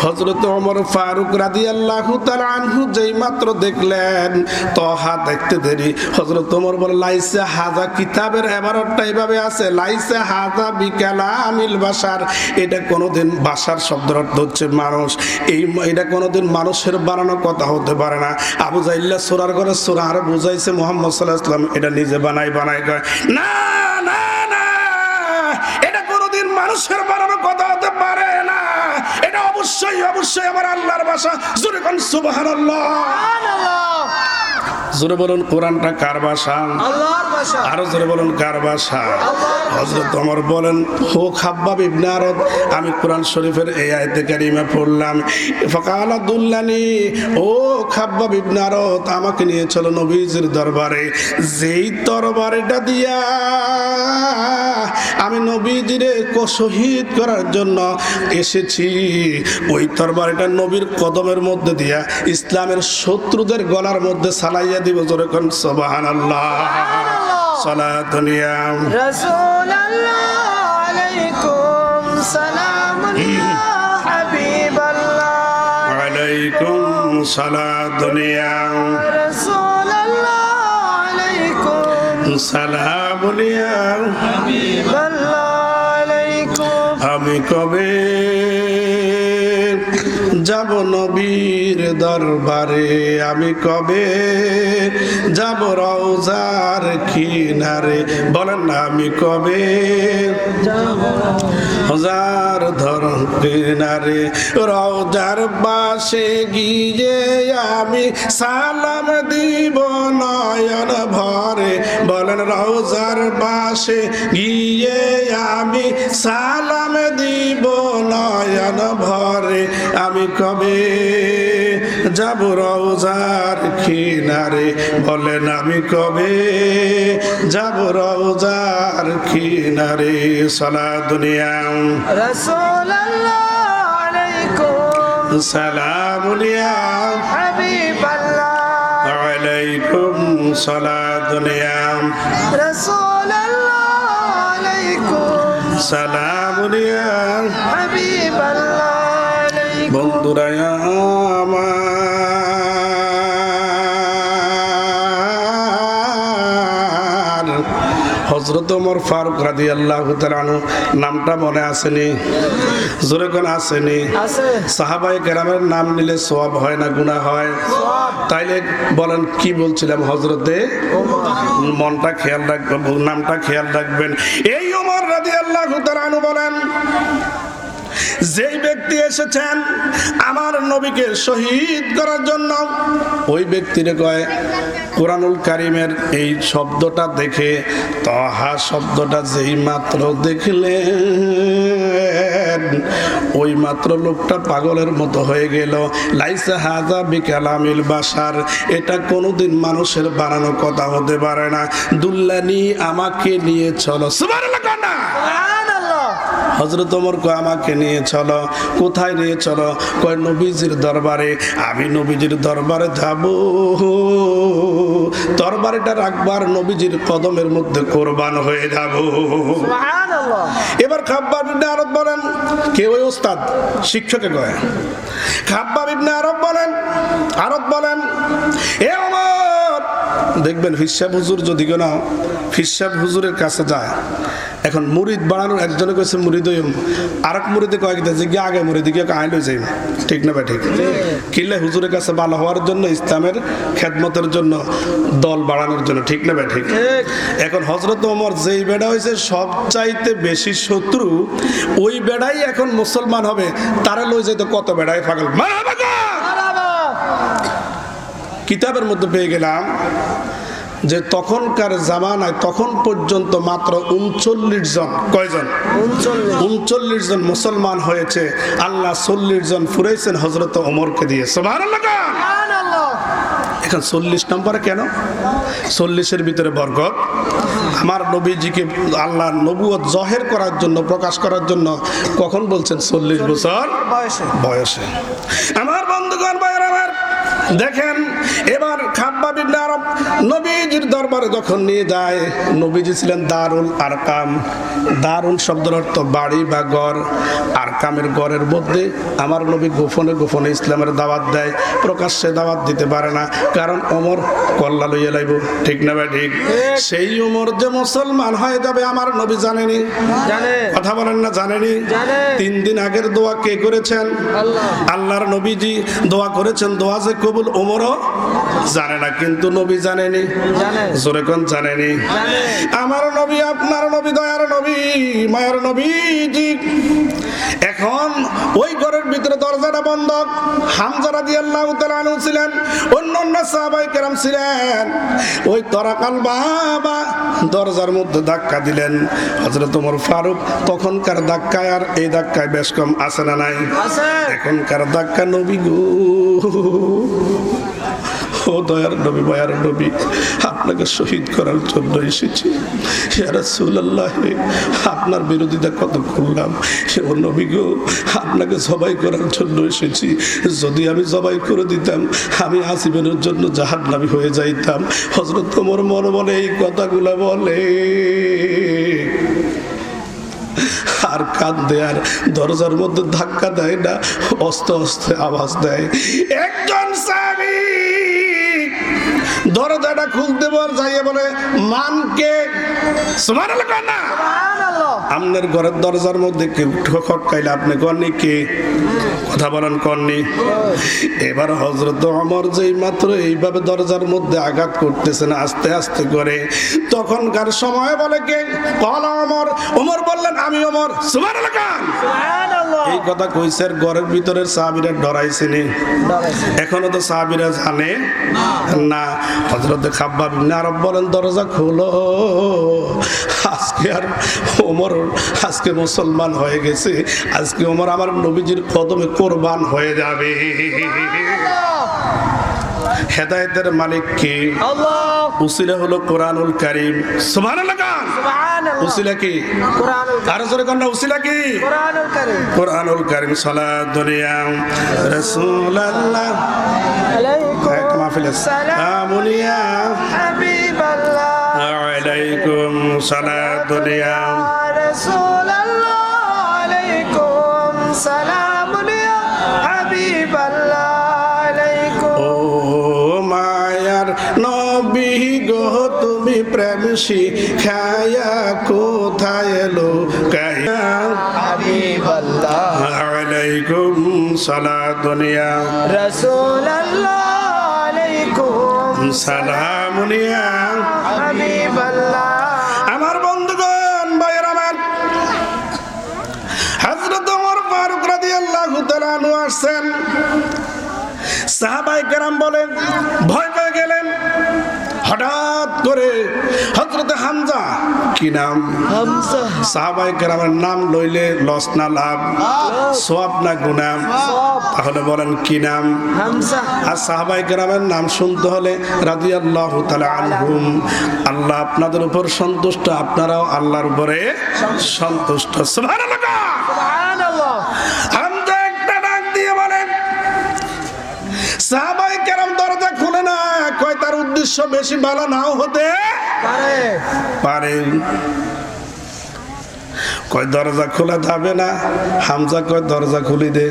হযরত ওমর ফারুক রাদিয়াল্লাহু তাআলা আনহু যেই মাত্র দেখলেন তহা দেখতে দেরি, হযরত ওমর বলেন, লাইসা হাযা কিতাবের ইবারতটা এইভাবে আছে, লাইসা হাযা বিকালামিল বাশার। এটা কোনোদিন বাশার শব্দের অর্থ হচ্ছে মানুষ। এটা কোনোদিন মানুষের বানানো কথা হতে পারে না। আবু জাইল্লা সূরার ঘরে সূরা আর বুঝাইছে মুহাম্মদ সাল্লাল্লাহু আলাইহি ওয়াসাল্লাম এটা নিজে বানায় কয় না না না, এটা কোনোদিন মানুষের বানানো কথা হতে পারে না, এটা অবশ্যই অবশ্যই আমার আল্লাহর ভাষা। জোরে কোন সুবহানাল্লাহ। সুবহানাল্লাহ। জোরে বলুন কোরআনটা কার ভাষা? আল্লাহর ভাষা। আরো জোরে বলুন কার ভাষা? হযরত ওমর বলেন, ও খাব্বাব ইবনে আরদ, আমি কোরআন শরীফের এই আয়াতে কারিমা পড়লাম। ফাকালা দুল্লানি, ও খাব্বাব ইবনে আরদ, আমাকে নিয়ে চলো নবীজির দরবারে। যেই তরবারিটা দিয়া আমি নবীজিরে শহীদ করার জন্য এসেছি, ওই তরবারিটা নবীর কদমের মধ্যে দিয়া ইসলামের শত্রুদের গলার মধ্যে সালাইয়া দিব। জোরে কোন সুবহানাল্লাহ। সালাতুন ইয়া রাসূলুল্লাহ আলাইকুম সালামুন ইয়া হাবিবাল্লাহ। আলাইকুম সালাতুন ইয়া রাসূলুল্লাহ আলাইকুম সালামুন ইয়া হাবিবাল্লাহ আলাইকুম। আমি কবে যাব নবীর দরবারে, আমি কবে যাব রওজার কিনারে? বলেন না, আমি কবে রওজার কিনারে? রওজার পাশে গিয়ে আমি সালাম দিব নয়ন ভরে। বলেন, রওজার পাশে গিয়ে আমি সালাম দিব নয়ন ভরে। আমি কবে যাব রওজার কিনারে? বলেন, আমি কবে যাব রওজার কিনারে? সালাতুন ইয়া রাসূলুল্লাহ আলাইকুম সালামুন ইয়া হাবিবাল্লাহ। আলাইকুম সালাতুন ইয়া রাসূলুল্লাহ আলাইকুম সালামুন ইয়া হাবিবাল্লাহ আলাইকুম। বন্ধুরা আমার, হযরত ওমর ফারুক রাদিয়াল্লাহু তাআলা আনহু নামটা মনে আসেনি? জোরে কোন আসেনি? আছে। সাহাবায়ে কেরামের নাম নিলে সওয়াব হয় না গুনাহ হয়? তাইলে বলেন কি বলছিলাম? হযরতে মনটা খেয়াল রাখবেন, নামটা খেয়াল রাখবেন। এই ওমর রাদিয়াল্লাহু তাআলা আনহু বলেন, যেই ব্যক্তি এসেছেন আমার নবীকে শহীদ করার জন্য, ওই ব্যক্তিরে কয় কোরআনুল কারীমের এই শব্দটা দেখে, তাহা শব্দটা যেই মাত্র দেখলেন, ওই মাত্র লোকটা পাগলের মতো হয়ে গেল। লাইসা হাযা বিকালামিল বাশার, এটা কোনোদিন মানুষের বানানো কথা হতে পারে না। দুল্লানি, আমাকে নিয়ে চলো। সুবহানাল্লাহ। সুবহানাল্লাহ। হযরত ওমর কয়, আমাকে নিয়ে চলো। কোথায় নিয়ে চলো? কয়, নবীজির দরবারে। আমি নবীজির দরবারে যাব, তরবারিটা রাখবার নবীজির কদমের মধ্যে কোরবান হয়ে যাব। সুবহানাল্লাহ। এবার খাব্বাব ইবনে আরব বলেন, কে ওই ওস্তাদ? শিক্ষকে কয়। খাব্বাব ইবনে আরব বলেন, এ ওমর, দেখবেন ফিরসাব হুজুর যদি কেন ফিরসাব হুজুরের কাছে যায়, এখন মুরিদ বানানোর একজনে কইছে মুরিদ হইম, আরেক মুরিদে কয় যে গিয়ে আগে মুরিদ গিয়ে আইন লই যাই। ঠিক না ভাই? ঠিক। কিল্লে হুজুরের কাছে ভালো হওয়ার জন্য, ইসলামের খেদমতের জন্য, দল বাড়ানোর জন্য। ঠিক না ভাই? ঠিক। এখন হযরত ওমর যেই বেড়া হয়েছে সবচাইতে বেশি শত্রু, ওই বেড়াই এখন মুসলমান হবে, তারা লই যাইতে কত বেড়াই পাগল। মারহাবা। কিতাবের মধ্যে পেয়ে গেলাম যে তখনকার জামানায় তখন পর্যন্ত মাত্র 39 জন, কয়জন? 39 জন মুসলমান হয়েছে। আল্লাহ 40 জন ফুরাইছেন হযরত ওমরকে দিয়ে। সুবহানাল্লাহ। এখন 40 নম্বরে কেন? 40-এর ভিতরে বরকত। আমার নবীজিকে আল্লাহ নবুয়ত জহের করার জন্য, প্রকাশ করার জন্য কখন বলছেন? 40 বছর বয়সে। আমার বন্ধুগণ, ভাইরা আমার, দেখেন এবার খাব্বাব ইবনে আরব নবীজির দরবারে যখন নিয়ে যায়, নবীজি ছিলেন দারুল আরকাম। দারুল শব্দের অর্থ বাড়ি বা ঘর। আরকামের ঘরের মধ্যে আমার নবী গোপনে গোপনে ইসলামের দাওয়াত দেয়, প্রকাশ্যে দাওয়াত দিতে পারে না, কারণ ওমর কল্লা লইয়া লাইব। ঠিক না ভাই? ঠিক। সেই ওমর যে মুসলমান হয়ে যাবে আমার নবী জানেনি? জানে। কথা বলেন না, জানেনি? 3 দিন আগের দোয়া কে করেছেন? আল্লাহর নবীজি দোয়া করেছেন। দোয়া যে কবুল ওমরও জানে না, কিন্তু নবী জানেনি। জানেনি? জানে। জোরে কোন জানেনি? জানে। আমার নবী, আপনার নবী, দয়ার নবী, মায়ের নবী জি। এখন ওই ঘরের ভিতরে দরজাটা বন্ধ। হামজা রাদিয়াল্লাহু তাআলা আনহু ছিলেন, অন্যান্য সাহাবায়ে কেরাম ছিলেন। ওই তরাকাল বাবা দরজার মধ্যে ধাক্কা দিলেন। হযরত ওমর ফারুক তখনকার ধাক্কায় আর এই ধাক্কায় বেশ কম আছে না নাই? আছে। এখনকার ধাক্কা নবী গো, ও দয়ার নবী, মায়ার নবী, আপনাকে শহীদ করার জন্য এসেছি। ইয়া রাসূলুল্লাহ, আপনার বিরোধিতা কত করলাম। ও নবী গো, আপনাকে জবাই করার জন্য এসেছি। যদি আমি জবাই করে দিতাম, আমি আজীবনের জন্য জাহান্নামী হয়ে যাইতাম। হযরত ওমর মনে মনে এই কথাগুলো বলে আর কাঁদে, আর দরজার মধ্যে ধাক্কা দেয় না, অস্তে অস্তে আওয়াজ দেয়। একজন সাহাবী দরজাটা খুলতে বল যাইয়ে বলে, মানকে সুবহানাল্লাহ কর না। সুবহানাল্লাহ। আপনার ঘরের দরজার মধ্যে কেউ খটকাইলে আপনি কননি কে? কথা বলেন, কননি? এবার হযরত ওমর যেই মাত্র এইভাবে দরজার মধ্যে আঘাত করতেছেন আস্তে আস্তে করে, তখনকার সময় বলে কে? কলা ওমর। ওমর বললেন, আমি ওমর। সুবহানাল্লাহ কান। সুবহানাল্লাহ। এই কথা কইছেন, ঘরের ভিতরের সাহাবীরা ডরাইছেনি। ডরাইছে। এখনো তো সাহাবীরা জানে না। হযরত খাব্বাব ইবনে আরব বলেন, দরজা খোলো। আজকে আর ওমর আজকে মুসলমান হয়ে গেছে। আজকে ওমর আমার নবীজির কদমে কোরবান হয়ে যাবে। হেদায়েতের মালিক কে? আল্লাহ। উসিলা হলো কোরআনুল কারীম। সুবহানাল্লাহ কান। সুবহানাল্লাহ। উসিলা কি? কোরআনুল কারীম। আর জোরে কোন না, উসিলা কি? কোরআনুল কারীম। কোরআনুল কারীম। সালাত দুনিয়া রাসূলুল্লাহ আলাইকুম মাহফিল সালাম ইয়া হাবিবাল্লাহ আলাইকুম সালাত দুনিয়া রাসূলুল্লাহ আলাইকুম সালাম ইয়া হাবিবাল্লাহ আলাইকুম। ও মায়ার নবী গো, তুমি প্রেম শিখায়া কোথায় এলো কায়া? হাবিবাল্লাহ আলাইকুম সালাত দুনিয়া রাসূলুল্লাহ আলাইকুম সালাম ইয়া হাবিবাল্লাহ। আমার বন্ধুগণ, ভাইয়ের আমার, হযরত ওমর ফারুক রাদিয়াল্লাহু তাআলা আনহু আসছেন। সাহাবায়ে কেরাম বলেন, ভয় পেয়ে গেলেন। হঠাৎ করে হযরত হামজা, কি নাম? হামজা। সাহাবায়ে কেরামের নাম লইলে লস না লাভ? সওয়াব না গুনাহ? তাহলে বলেন কি নাম? হামজা। আর সাহাবায়ে কেরামের নাম শুনতে হলে রাদিয়াল্লাহু তাআলা আনহুম, আল্লাহ আপনাদের উপর সন্তুষ্ট, আপনারাও আল্লাহর উপরে সন্তুষ্ট। সুবহানাল্লাহ। সুবহানাল্লাহ। হামজা একটা ডাক দিয়ে বলেন, সাহাবায়ে কেরাম দরজা খুলে না, কয় তার উদ্দেশ্য বেশি ভালো নাও হতে পারে। পারে। কয় দরজা খোলা যাবে না। হামজা কয় দরজা খুলি দে।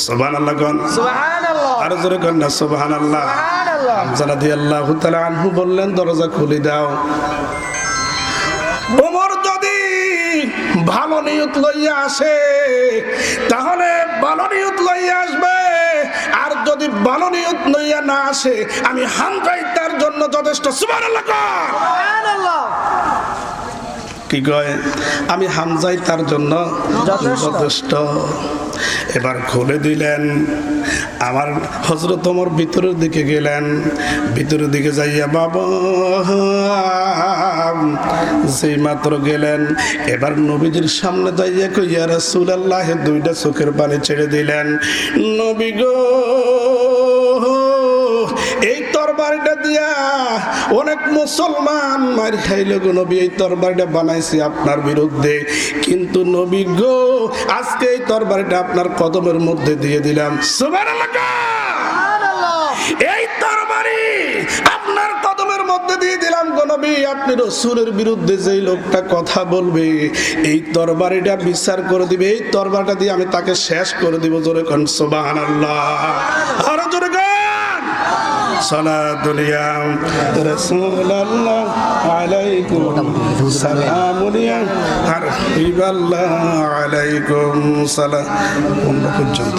সুবহানাল্লাহ কোন। সুবহানাল্লাহ। আর জোরে কোন না সুবহানাল্লাহ। সুবহানাল্লাহ। হামজা রাদিয়াল্লাহু তাআলা আনহু বললেন, দরজা খুলে দাও। ওমর যদি ভালো নিয়ত লইয়া আসে তাহলে ভালো নিয়ত লইয়া আসবে, আর যদি ভালো নিয়ত লইয়া না আসে আমি হামজাই তার জন্য যথেষ্ট। সুবহানাল্লাহ কোন। সুবহানাল্লাহ। কি কয়? আমি হামজাই তার জন্য যথেষ্ট। এবার খুলে দিলেন। আমার হযরত ওমর ভিতরের দিকে গেলেন। ভিতরের দিকে যাইয়া বাবা যেই মাত্র গেলেন, এবার নবীজির সামনে যাইয়া কই, ইয়া রাসূলুল্লাহ, দুইটা চোখের পানি ছেড়ে দিলেন। নবী গো, এই তরবারিটা দিয়া অনেক মুসলমান মার খাইল গো নবী। এই তরবারিটা বানাইছি আপনার বিরুদ্ধে, কিন্তু নবী গো, আজকে এই তরবারিটা আপনার কদমের মধ্যে দিয়ে দিলাম। সুবহানাল্লাহ। এই তরবারি আপনার কদমের মধ্যে দিয়ে দিলাম গো নবী। আপনি রাসূলের বিরুদ্ধে যেই লোকটা কথা বলবে, এই তরবারিটা বিচার করে দিবে। এই তরবারিটা দিয়ে আমি তাকে শেষ করে দিব। জোরে কোন সুবহানাল্লাহ। আর জোরে কোন সালাতুল ইয়া রাসূলুল্লাহ আলাইকুম সালামুন ইয়া হাবিবাল্লাহ আলাইকুম সালাম পর্যন্ত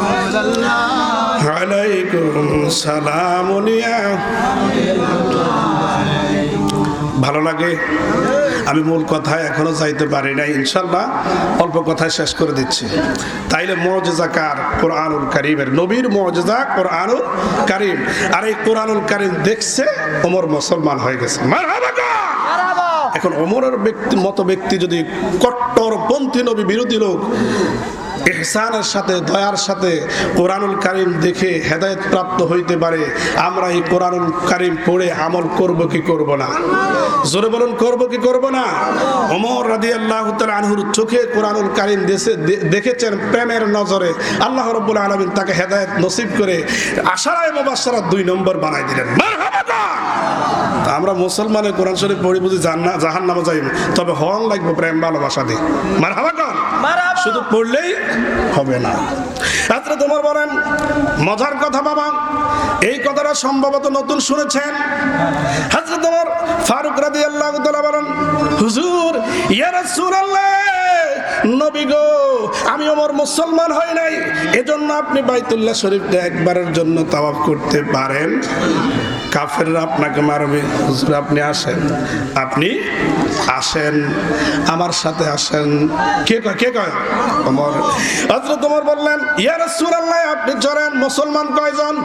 আলাইকুম সালামুন ইয়া ভালো লাগে? আমি মূল কথায় এখনো যাইতে পারি নাই, ইনশাল্লাহ অল্প কথায় শেষ করে দিচ্ছি। তাইলে মুজিজাকার কোরআনুল কারীমের, নবীর মুজিজা কোরআনুল কারীম, আর এই কোরআনুল কারীম দেখছে ওমর মুসলমান হয়ে গেছে। মারহাবা। এখন ওমরের মতো ব্যক্তি যদি কট্টরপন্থী নবী বিরোধী লোক ইহসানের সাথে দয়ার সাথে কোরআনুল কারীম দেখে হেদায়েত প্রাপ্ত হইতে পারে, আমরা এই কোরআনুল কারীম পড়ে আমল করব কি করব না? জোরে বলুন, করব কি করব না? ওমর রাদিয়াল্লাহু তাআলা আনহুর চোখে কোরআনুল কারীম দেখেছেন প্রেমের নজরে, আল্লাহ রাব্বুল আলামিন তাকে হেদায়েত নসিব করে আশারায়ে মুবাশশারা 2 নম্বর বানাই দিলেন। মারহাবা। তা আমরা মুসলমানের কোরআন শরীফ পড়ি বুঝি জাহান্নামে যাইব, তবে হওয়ান লাগবে প্রেম ভালোবাসা দিয়ে। মারহাবা কর, শুধু পড়লেই হবে না। হযরত ওমর বলেন, মজার কথা বাবা, এই কথাটা সম্ভবত নতুন শুনেছেন। হযরত ওমর ফারুক রাদিয়াল্লাহু তাআলা বলেন, হুজুর, ইয়া রাসূলুল্লাহ, নবী গো, আমি ওমর মুসলমান হই নাই, এজন্য আপনি বাইতুল্লাহ শরীফটা একবারের জন্য তাওয়াফ করতে পারেন। কাফেররা আপনাকে মারবে, হুজুর আপনি আসেন, আপনি আসেন, আমার সাথে আসেন। কে কয়? ওমর। হযরত ওমর বললেন, ইয়া রাসূলুল্লাহ, আপনি চলেন। মুসলমান কয়জন?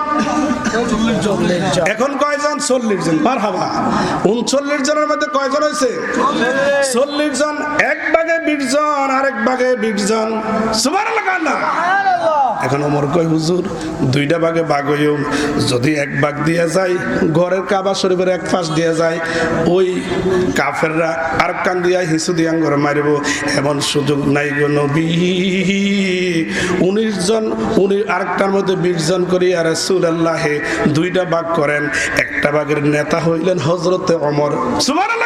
এখন কয়জন? 40 জন। মারহাবা। 39 জনের মধ্যে কয়জন হয়েছে? 40 জন। এক ভাগে 20 জন, আরেক ভাগে 20 জন। সুবহানাল্লাহ। এখন ওমর কয়, হুজুর 2টা ভাগে ভাগ হইও, যদি এক ভাগ দিয়া যায় ঘরের কাবা শরীফের এক পাশ দিয়া যায়, ওই কাফেররা আর কান দিয়া হিসু দিয়া ঘরে মারিব, এমন সুযোগ নাই গো নবী। 19 জন, আরেকটার মধ্যে 20 জন করি, আর রাসূলুল্লাহ 2টা ভাগ করেন। একটা ভাগের নেতা হইলেন হযরতে ওমর। সুবহানাল্লাহ।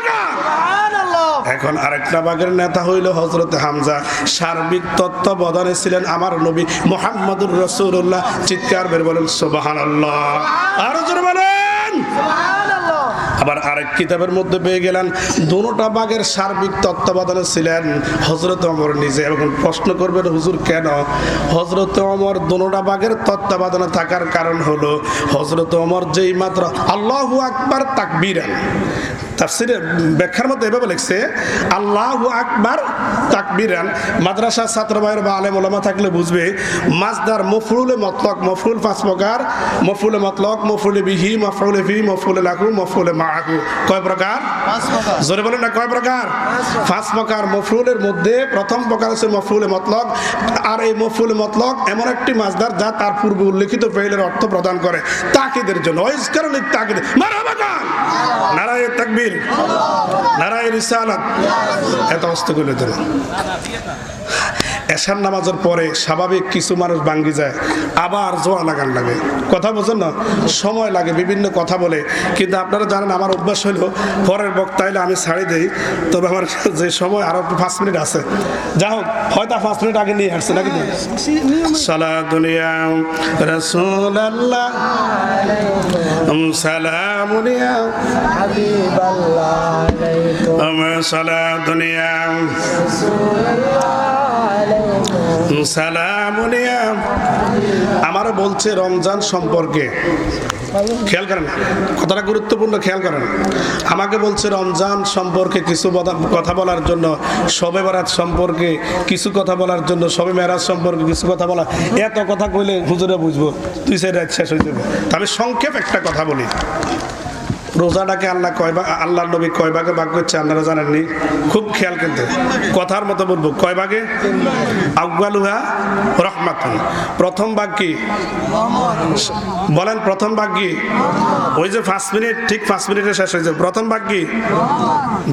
এখন আরেকটা ভাগের নেতা হইল হযরতে হামজা। সার্বিক তত্ত্বাবধানে ছিলেন আমার নবী মুহাম্মদুর রাসূলুল্লাহ। চিৎকার বের বলেন সুবহানাল্লাহ, আরো জোরে বলেন সুবহানাল্লাহ। আবার আরেক কিতাবের মধ্যে পেয়ে গেলেন দুটোটা ভাগের সার্বিক তত্ত্বাবধানে ছিলেন হযরত ওমর নিজে। এখন প্রশ্ন করবেন, হুজুর কেন? হযরত ওমর দুটোটা ভাগের তত্ত্বাবধানে থাকার কারণ হলো, হযরত ওমর যেই মাত্র আল্লাহু আকবার তাকবীরান, তাফসীরে ব্যাখ্যার মধ্যে এভাবে লিখছে, আল্লাহু আকবার তাকবীরান। মাদ্রাসার ছাত্র ভাইয়ের বা আলেম ওলামা থাকলে বুঝবে, মাসদার মফউলে মতলক, মফউল 5 প্রকার, মফউলে মতলক, মফউলে বিহি, মফউলে ফি, মফউলে লাহু, মফউলে মাআহু। কয় প্রকার? 5 প্রকার। জোরে বলেন না, কয় প্রকার? 5 প্রকার। মফউলের মধ্যে প্রথম প্রকার হচ্ছে মফউলে মতলক, আর এই মফউলে মতলক এমন একটি মাসদার যা তার পূর্বে উল্লেখিত ফেইলের অর্থ প্রদান করে তাকিদের জন্য। ওয়াইজকারুল তাকিদ। মারহাবা। নারায়ে তাকবীর, নারায়ে রিসালাত। এত অস্ত করে দিল। এশার নামাজের পরে স্বাভাবিক কিছু মানুষ ভাঙ্গি যায়, আবার জোয়া লাগান লাগে। কথা বোঝেন না? সময় লাগে, বিভিন্ন কথা বলে। কিন্তু আপনারা জানেন আমার অভ্যাস হইল, পরের বক্তা হইলে আমি ছাড়ি দেই, তবে আমার যে সময় আরো 5 মিনিট আছে, যা হোক হয়তো 5 মিনিট আগে নিয়ে আসছে নাকি? সালাতুন ইয়া রাসূলুল্লাহ, সালামুন ইয়া হাবিবাল্লাহ আলাইকুম, সালাতুন ইয়া সালামুন ইয়া। আমার বলছে রমজান সম্পর্কে, খেয়াল করেন কথাটা গুরুত্বপূর্ণ, খেয়াল করেন। আমাকে বলছে রমজান সম্পর্কে কিছু কথা বলার জন্য, শবে বরাত সম্পর্কে কিছু কথা বলার জন্য, শবে মেরাজ সম্পর্কে কিছু কথা বলা। এত কথা কইলে হুজুরে বুঝবো 2 রাত শেষ হয়ে যাবে। তবে সংক্ষেপ একটা কথা বলি, রোজাটাকে আল্লাহর নবী কয় ভাগে ভাগ করছে আপনারা জানেননি? খুব খেয়াল, কিন্তু কথার মতো বলবো। কয় ভাগে? আউয়ালুহা রাহমাতুন। প্রথম ভাগ কি বলেন? প্রথম ভাগ কি? ওই যে 5 মিনিট, ঠিক 5 মিনিটে শেষ হয়েছে। প্রথম ভাগ কি?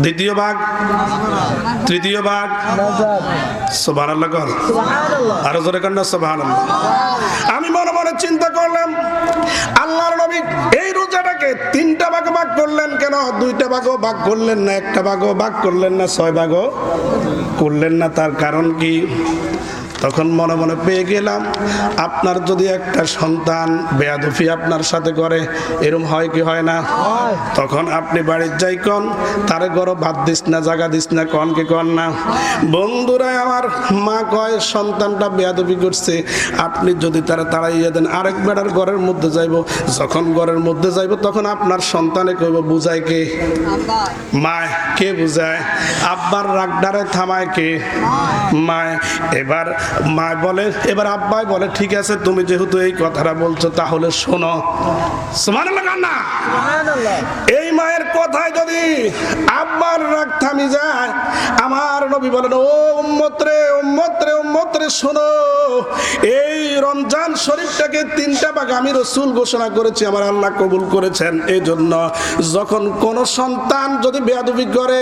দ্বিতীয় ভাগ? তৃতীয় ভাগ? সুবহানাল্লাহ। আরো জোরে কান্না সুবহানাল্লাহ। আমি মনে মনে চিন্তা করলাম, আল্লাহর নবী এই রোজাটাকে 3টা ভাগে ভাগ করলেন কেন? 2টা ভাগও ভাগ করলেন না, একটা ভাগও ভাগ করলেন না, 6 ভাগও করলেন না। তার কারণ কি? তখন মনে মনে পেয়ে গেলাম আপনার যদি একটা সন্তান বেয়াদফি আপনার সাথে করে, এরম হয় কি হয় না? তখন আপনি বাড়ির যাই কন তারে গরো ভাত দিস না, জাগা দিস না, কন কি কন না? বন্ধুরা আমার মা কয় সন্তানটা বেয়াদবি করছে, আপনি যদি তারা তাড়াইয়া দেন আরেক বেড়ার ঘরের মধ্যে যাইব, যখন ঘরের মধ্যে যাইব তখন আপনার সন্তানে কইব বুঝায় কে? মায়। কে বুঝায়? আব্বার রাগডারে থামায় কে? মায়। এবার মা বলে, এবার আব্বাই বলে ঠিক আছে তুমি যেহেতু এই কথাটা বলছো তাহলে শোনো। সুবহানাল্লাহ না? এই মায়ের কথায় যদি আব্বার রাগ থামি যায়, আমার নবী বলেন ও উম্মত রে, উম্মত রে, উম্মত রে শোনো, এই রমজান শরীফটাকে 3টা ভাগ আমি রাসূল ঘোষণা করেছি, আমার আল্লাহ কবুল করেছেন। এই জন্য যখন কোন সন্তান যদি বেয়াদবি করে,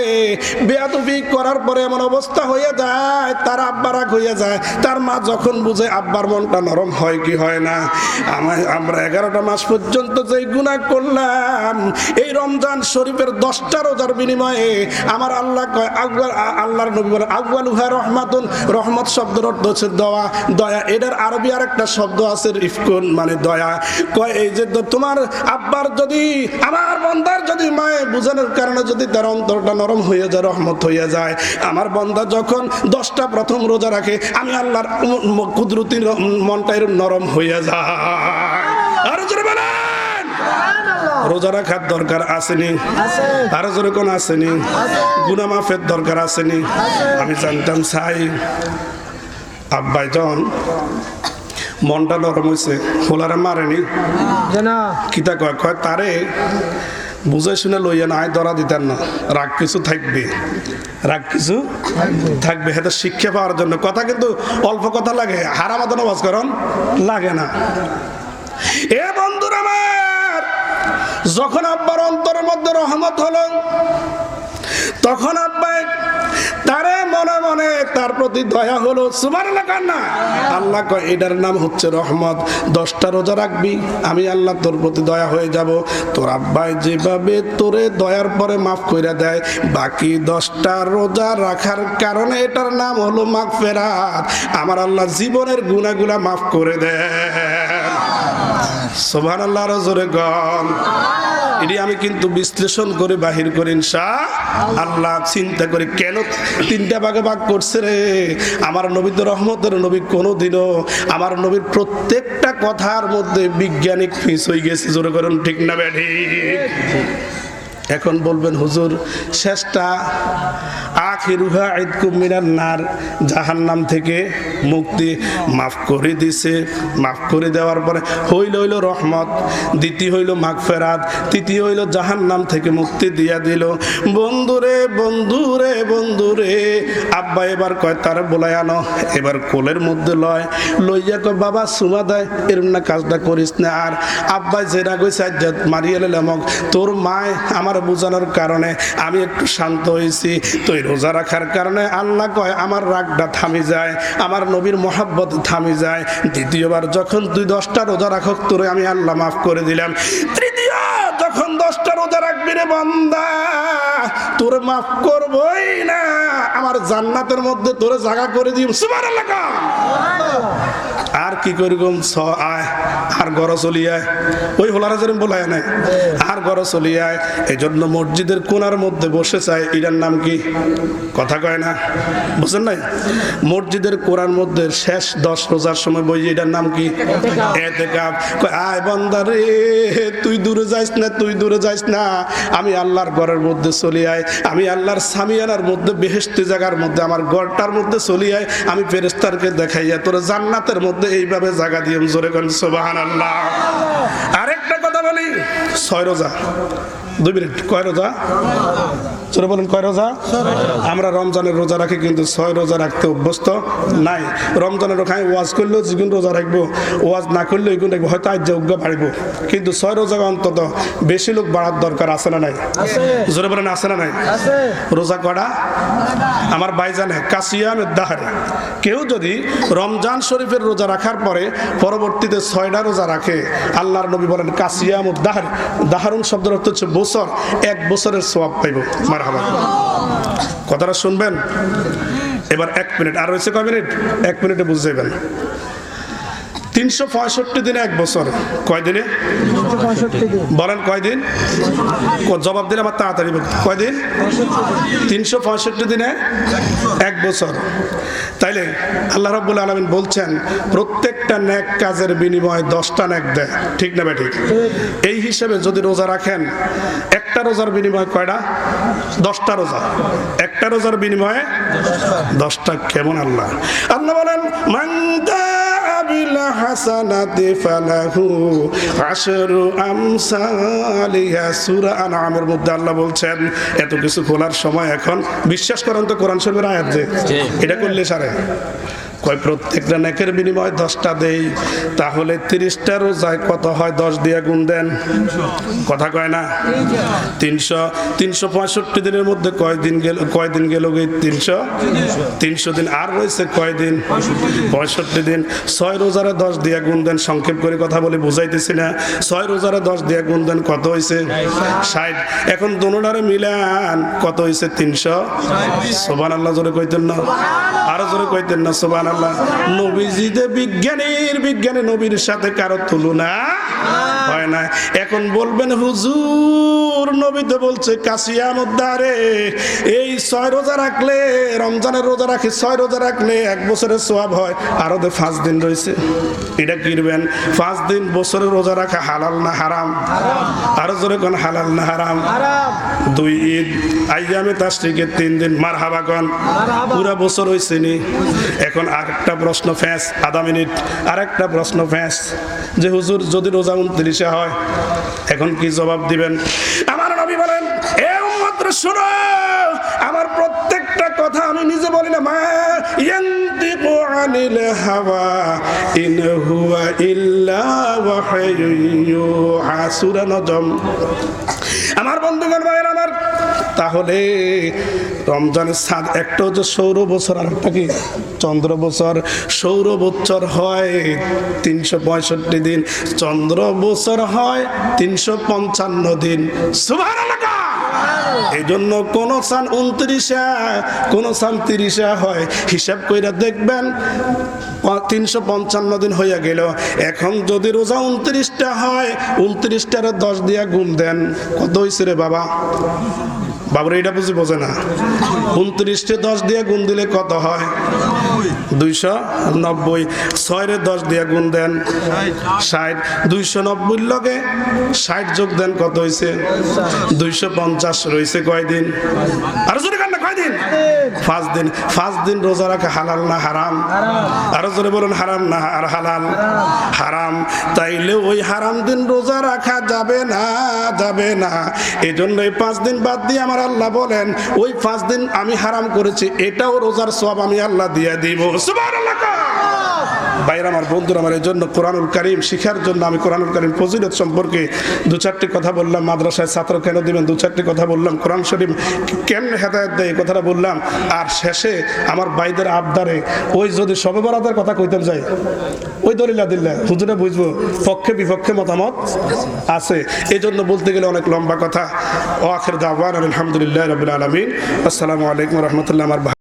বেয়াদবি করার পরে এমন অবস্থা হয়ে যায় তার আব্বা রাগ হয়ে যায়, তার মা যখন বুঝে আব্বার মনটা নরম হয় কি হয় না? আমরা 11টা মাস পর্যন্ত যেই গুনাহ করলাম এই রমজান শরীফের 10টা রোজার বিনিময়ে আমার আল্লাহ কয় আল্লাহর নবী বলেন আউয়ালুহা রহমাতুন, রহমত শব্দের অর্থ হচ্ছে দয়া, দয়া। এটার আরবি আরেকটা শব্দ আছে রিফকুন, মানে দয়া। কয় এই যে তোমার আব্বার যদি, আমার বান্দার যদি মায়ে বুঝানোর কারণে যদি তার অন্তরটা নরম হয়ে যায়, রহমত হয়ে যায়, আমার বান্দা যখন 10টা প্রথম রোজা রাখে আমি আল্লাহর কুদরতি মনটা এরকম নরম হয়ে যায়। আর জোরে বলেন রোজা রাখার দরকার আসেনি? আরো জোরে কোন আসেনি? গুনাহ মাফের দরকার আসেনি? আমি জানতাম চাই আব্বাই জন মনটা নরম হয়েছে, হোলারে মারেনি কিতা কয়, কয় তারে বুঝে শুনে লইয়া না ধরা দিতেন না, রাগ কিছু থাকবে, রাগ কিছু থাকবে, এটা শিক্ষা পাওয়ার জন্য। কথা কিন্তু অল্প কথা লাগে, হারামাদন আওয়াজ করন লাগে না। এ বন্ধুরা আমার, যখন আব্বার অন্তরের মধ্যে রহমত হলো তখন আব্বাই তারে মনে মনে তার প্রতি দয়া হলো। সুবহানাল্লাহ না? আল্লাহ কয় এটার নাম হচ্ছে রহমত। 10টা রোজা রাখবি আমি আল্লাহ তোর প্রতি দয়া হয়ে যাব। তোর আব্বাই যেভাবে তোরে দয়ার পরে মাফ কইরা দেয়, বাকি 10টা রোজা রাখার কারণে এটার নাম হলো মাগফিরাত। আমার আল্লাহ জীবনের গুনাহগুলা মাফ করে দেয়। সুবহানাল্লাহ আর জোরে গন। এটি আমি কিন্তু বিশ্লেষণ করে বাহির করি ইনশাআল্লাহ, চিন্তা করে কেন 3টা ভাগে ভাগ করছে রে আমার নবী। তো রহমতের নবী, কোনোদিনও আমার নবীর প্রত্যেকটা কথার মধ্যে বৈজ্ঞানিক ফিস হয়ে গেছে। জোরে করুন ঠিক না বেঠি? এখন বলবেন হুজুর শেষটা আখিরুহা ইদকুম মিনান নার, জাহান্নাম থেকে মুক্তি, মাফ করে দিছে। মাফ করে দেওয়ার পরে হইল রহমত, দ্বিতীয় হইল মাগফিরাত, তৃতীয় হইল জাহান্নাম থেকে মুক্তি দিয়া দিল। বন্ধুরে বন্ধুরে বন্ধুরে, আব্বা এবার কয় তার বলাই আনো, এবার কোলের মধ্যে লয়, লইয়া কয় বাবা সুমা দেয়, এরম না কাজটা করিস না। আর আব্বাই যেটা কইছে আজ্জাত মারিয়া লেলামক, তোর মায় আমার বুঝানোর কারণে আমি একটু শান্ত হয়েছি। তো এই রোজা রাখার কারণে আল্লাহ কয় আমার রাগটা থামি যায়, আমার নবীর মহাব্বত থামি যায়। দ্বিতীয়বার যখন তুই 10টা রোজা রাখক তোরে আমি আল্লাহ মাফ করে দিলাম। তৃতীয় যখন 10টা রোজা রাখবি রে বান্দা, তোরে মাফ করবই না, আমার জান্নাতের মধ্যে তোরে জায়গা করে দিম। সুবহানাল্লাহ। আর কি করি গম আয় আর ঘর চলিয়ায়, ওই হোলারা যেরকম বলায় নাই, আর ঘর চলিয়ায়। এই জন্য মসজিদের কোনার মধ্যে বসে চায়, এটার নাম কি? কথা কয় না, বুঝছেন নাই? মসজিদের কোনার মধ্যে শেষ 10 রোজার সময় বই, এটার নাম কি? এতেকাফ। কয় আয় বান্দা রে, তুই দূরে যাইস না, তুই দূরে যাইস না, আমি আল্লাহর ঘরের মধ্যে চলি আয়, আমি আল্লাহর সামিয়ানার মধ্যে বেহেশতি জায়গার মধ্যে আমার ঘরটার মধ্যে চলি আয়, আমি ফেরেশতাকে দেখাইয়া তোর জান্নাতের মধ্যে এইভাবে জায়গা দিয়ে। জোরে করেন সুবহানাল্লাহ। আরেকটা কথা বলি, 6 রোজা, 2 মিনিট, কয় রোজা? চলে বলেন কয় রোজা? আমরা রমজানের রোজা রাখি কিন্তু 6 রোজা রাখতে অভ্যস্ত নাই। রমজানের ওখানে ওয়াজ করলেও যেগুন রোজা রাখবো, ওয়াজ না করলেও এগুন রাখবো, হয়তো আজ উগ্গা বাড়বো, কিন্তু 6 রোজা অন্তত বেশি লোক বাড়ার দরকার আছে না নাই? জোরে বলেন আছে না নাই? রোজা করা আমার ভাইজানে কাসিয়ামের দাহারে, কেউ যদি রমজান শরীফের রোজা রাখার পরে পরবর্তীতে 6টা রোজা রাখে, আল্লাহর নবী বলেন কাসিয়ামুদ দাহার, দাহারুন শব্দের অর্থ হচ্ছে বছর, 1 বছরের সওয়াব পাইব। মারহাবা। কথাটা শুনবেন। এবার 1 মিনিট আর রয়েছে কয় মিনিট? 1 মিনিটে বুঝে যাবেন। 365 দিনে 1 বছর, কয় দিনে? 65 দিন। বলেন কয় দিন? জবাব দিলে আমার তাড়াতাড়ি কয় দিন? 365 দিনে 1 বছর। তাইলে আল্লাহ রাব্বুল আলামিন বলছেন প্রত্যেকটা নেক কাজের বিনিময়ে 10টা নেক দেয়, ঠিক না বেঠিক? এই হিসেবে যদি রোজা রাখেন, একটা রোজার বিনিময়ে কয়টা? 10টা রোজা। একটা রোজার বিনিময়ে 10টা। কেমন আল্লাহ? আল্লাহ বলেন মান বিল হাসানাতি ফালাহু আশরু আমসালিহা। সূরা আনআমের মধ্যে আল্লাহ বলছেন, এত কিছু বলার সময় এখন বিশ্বাস করেন তো কোরআন শরীফের আয়াত যে এটা করলে সারে কয় প্রত্যেকটা নেকের বিনিময়ে 10টা দেই, তাহলে 30টা রোজায় কত হয়? 10 দিয়ে গুণ দেন। কথা কয় না? 365 দিনের মধ্যে কয় দিন গেল? 300 দিন। আর রয়েছে কয় দিন? 65 দিন। 6 রোজারে 10 দিয়ে গুণ দেন। সংক্ষেপ করে কথা বলে বুঝাইতেছি না। 6 রোজারে 10 দিয়ে গুণ দেন, কত হয়েছে? 60। এখন দুটোটারে মিলান, কত হয়েছে? 300। সুবহানাল্লাহ জোরে কইতেন না? আরো জোরে কইতেন না? সুবহানাল্লাহ। নবীজিতে বিজ্ঞানী নবীর সাথে কারো তুলনা হয় না। এখন বলবেন হুজুর নবী তো বলছে কাসিয়ামুদ্দারে এই 6 রোজা রাখলে, রমজানের রোজা রাখি 6 রোজা রাখলে 1 বছরের সওয়াব হয়। আরো তো 5 দিন রয়েছে, এটা কিরবেন? 5 দিন বছরের রোজা রাখা হালাল না হারাম? আরো জোরে কোন হালাল না হারাম? 2 ঈদ, আইয়ামে তাশরিকের 3 দিন, মারহাবা কোন? পুরা বছর হইছে নি। এখন আরেকটা প্রশ্ন ফ্যাস, আধা মিনিট। আরেকটা প্রশ্ন ফ্যাস যে হুজুর যদি রোজা 29 হয়, এখন কি জবাব দিবেন? আমার নবী বলেন, এ উম্মতরা শুনো, আমার প্রত্যেকটা কথা আমি নিজে বলি না। মা ইয়ানতিকু আনিল হাওয়া ইন হুয়া ইল্লা ওয়াহয়ুন ইউহা। সূরা নজম। আমার বন্ধুগণ, ভাইয়ের আমার, তাহলে রমজানের সাদ একটা হচ্ছে সৌর বছর, আর একটা কি চন্দ্র বছর। সৌর বছর হয় 365 দিন, চন্দ্র বছর হয় 355 দিন। সুবহানাল্লাহ। এই জন্য কোন সান 29, কোন সান 30 হয়, হিসাব কইরা দেখবেন 355 দিন হইয়া গেল। এখন যদি রোজা 29টা হয়, 29টারে 10 দিয়া গুণ দেন, কত হইছে রে বাবা? বাবুরা এটা বোঝে না। 29টে 10 দিয়ে গুণ দিলে কত হয়? 290। 6 10 দিয়ে গুণ দেন, 60। 290 লগে 60 যোগ দেন, কত হয়েছে? 250। রয়েছে কয় দিন? আরো জোরে কান্না, কয় দিন? 5 দিন। 5 দিন রোজা রাখা হালাল না হারাম? আরো জোরে বলুন, হারাম না আর হালাল? হারাম। তাইলে ওই হারাম দিন রোজা রাখা যাবে না, যাবে না। এই জন্য এই 5 দিন বাদ দিয়ে আমার আল্লাহ বলেন, ওই 5 দিন আমি হারাম করেছি, এটাও রোজার সওয়াব আমি আল্লাহ দিয়ে দিব। সুবহানাল্লাহ। ভাইরা আমার, বন্ধুরা আমার, এই জন্য কোরআনুল কারীম শিখার জন্য আমি কোরআনুল কারীম ফজিলত সম্পর্কে 2-4টি কথা বললাম। মাদ্রাসায় ছাত্র কেন দিবেন 2-4টি কথা বললাম। কোরআন শরীফ কেমনে হেদায়েত দেয় এই কথাটা বললাম। আর শেষে আমার ভাইদের আবদারে ওই যদি শবে বরাতের কথা কইতে যাই, ওই দলিলা দিল্লা হুজুরে বুঝবো পক্ষে বিপক্ষে মতামত আছে। এই জন্য বলতে গেলে অনেক লম্বা কথা। ও আখির দাওয়ানা আলহামদুলিল্লাহি রাব্বিল আলামিন। আসসালামু আলাইকুম ওয়া রাহমাতুল্লাহ। আমার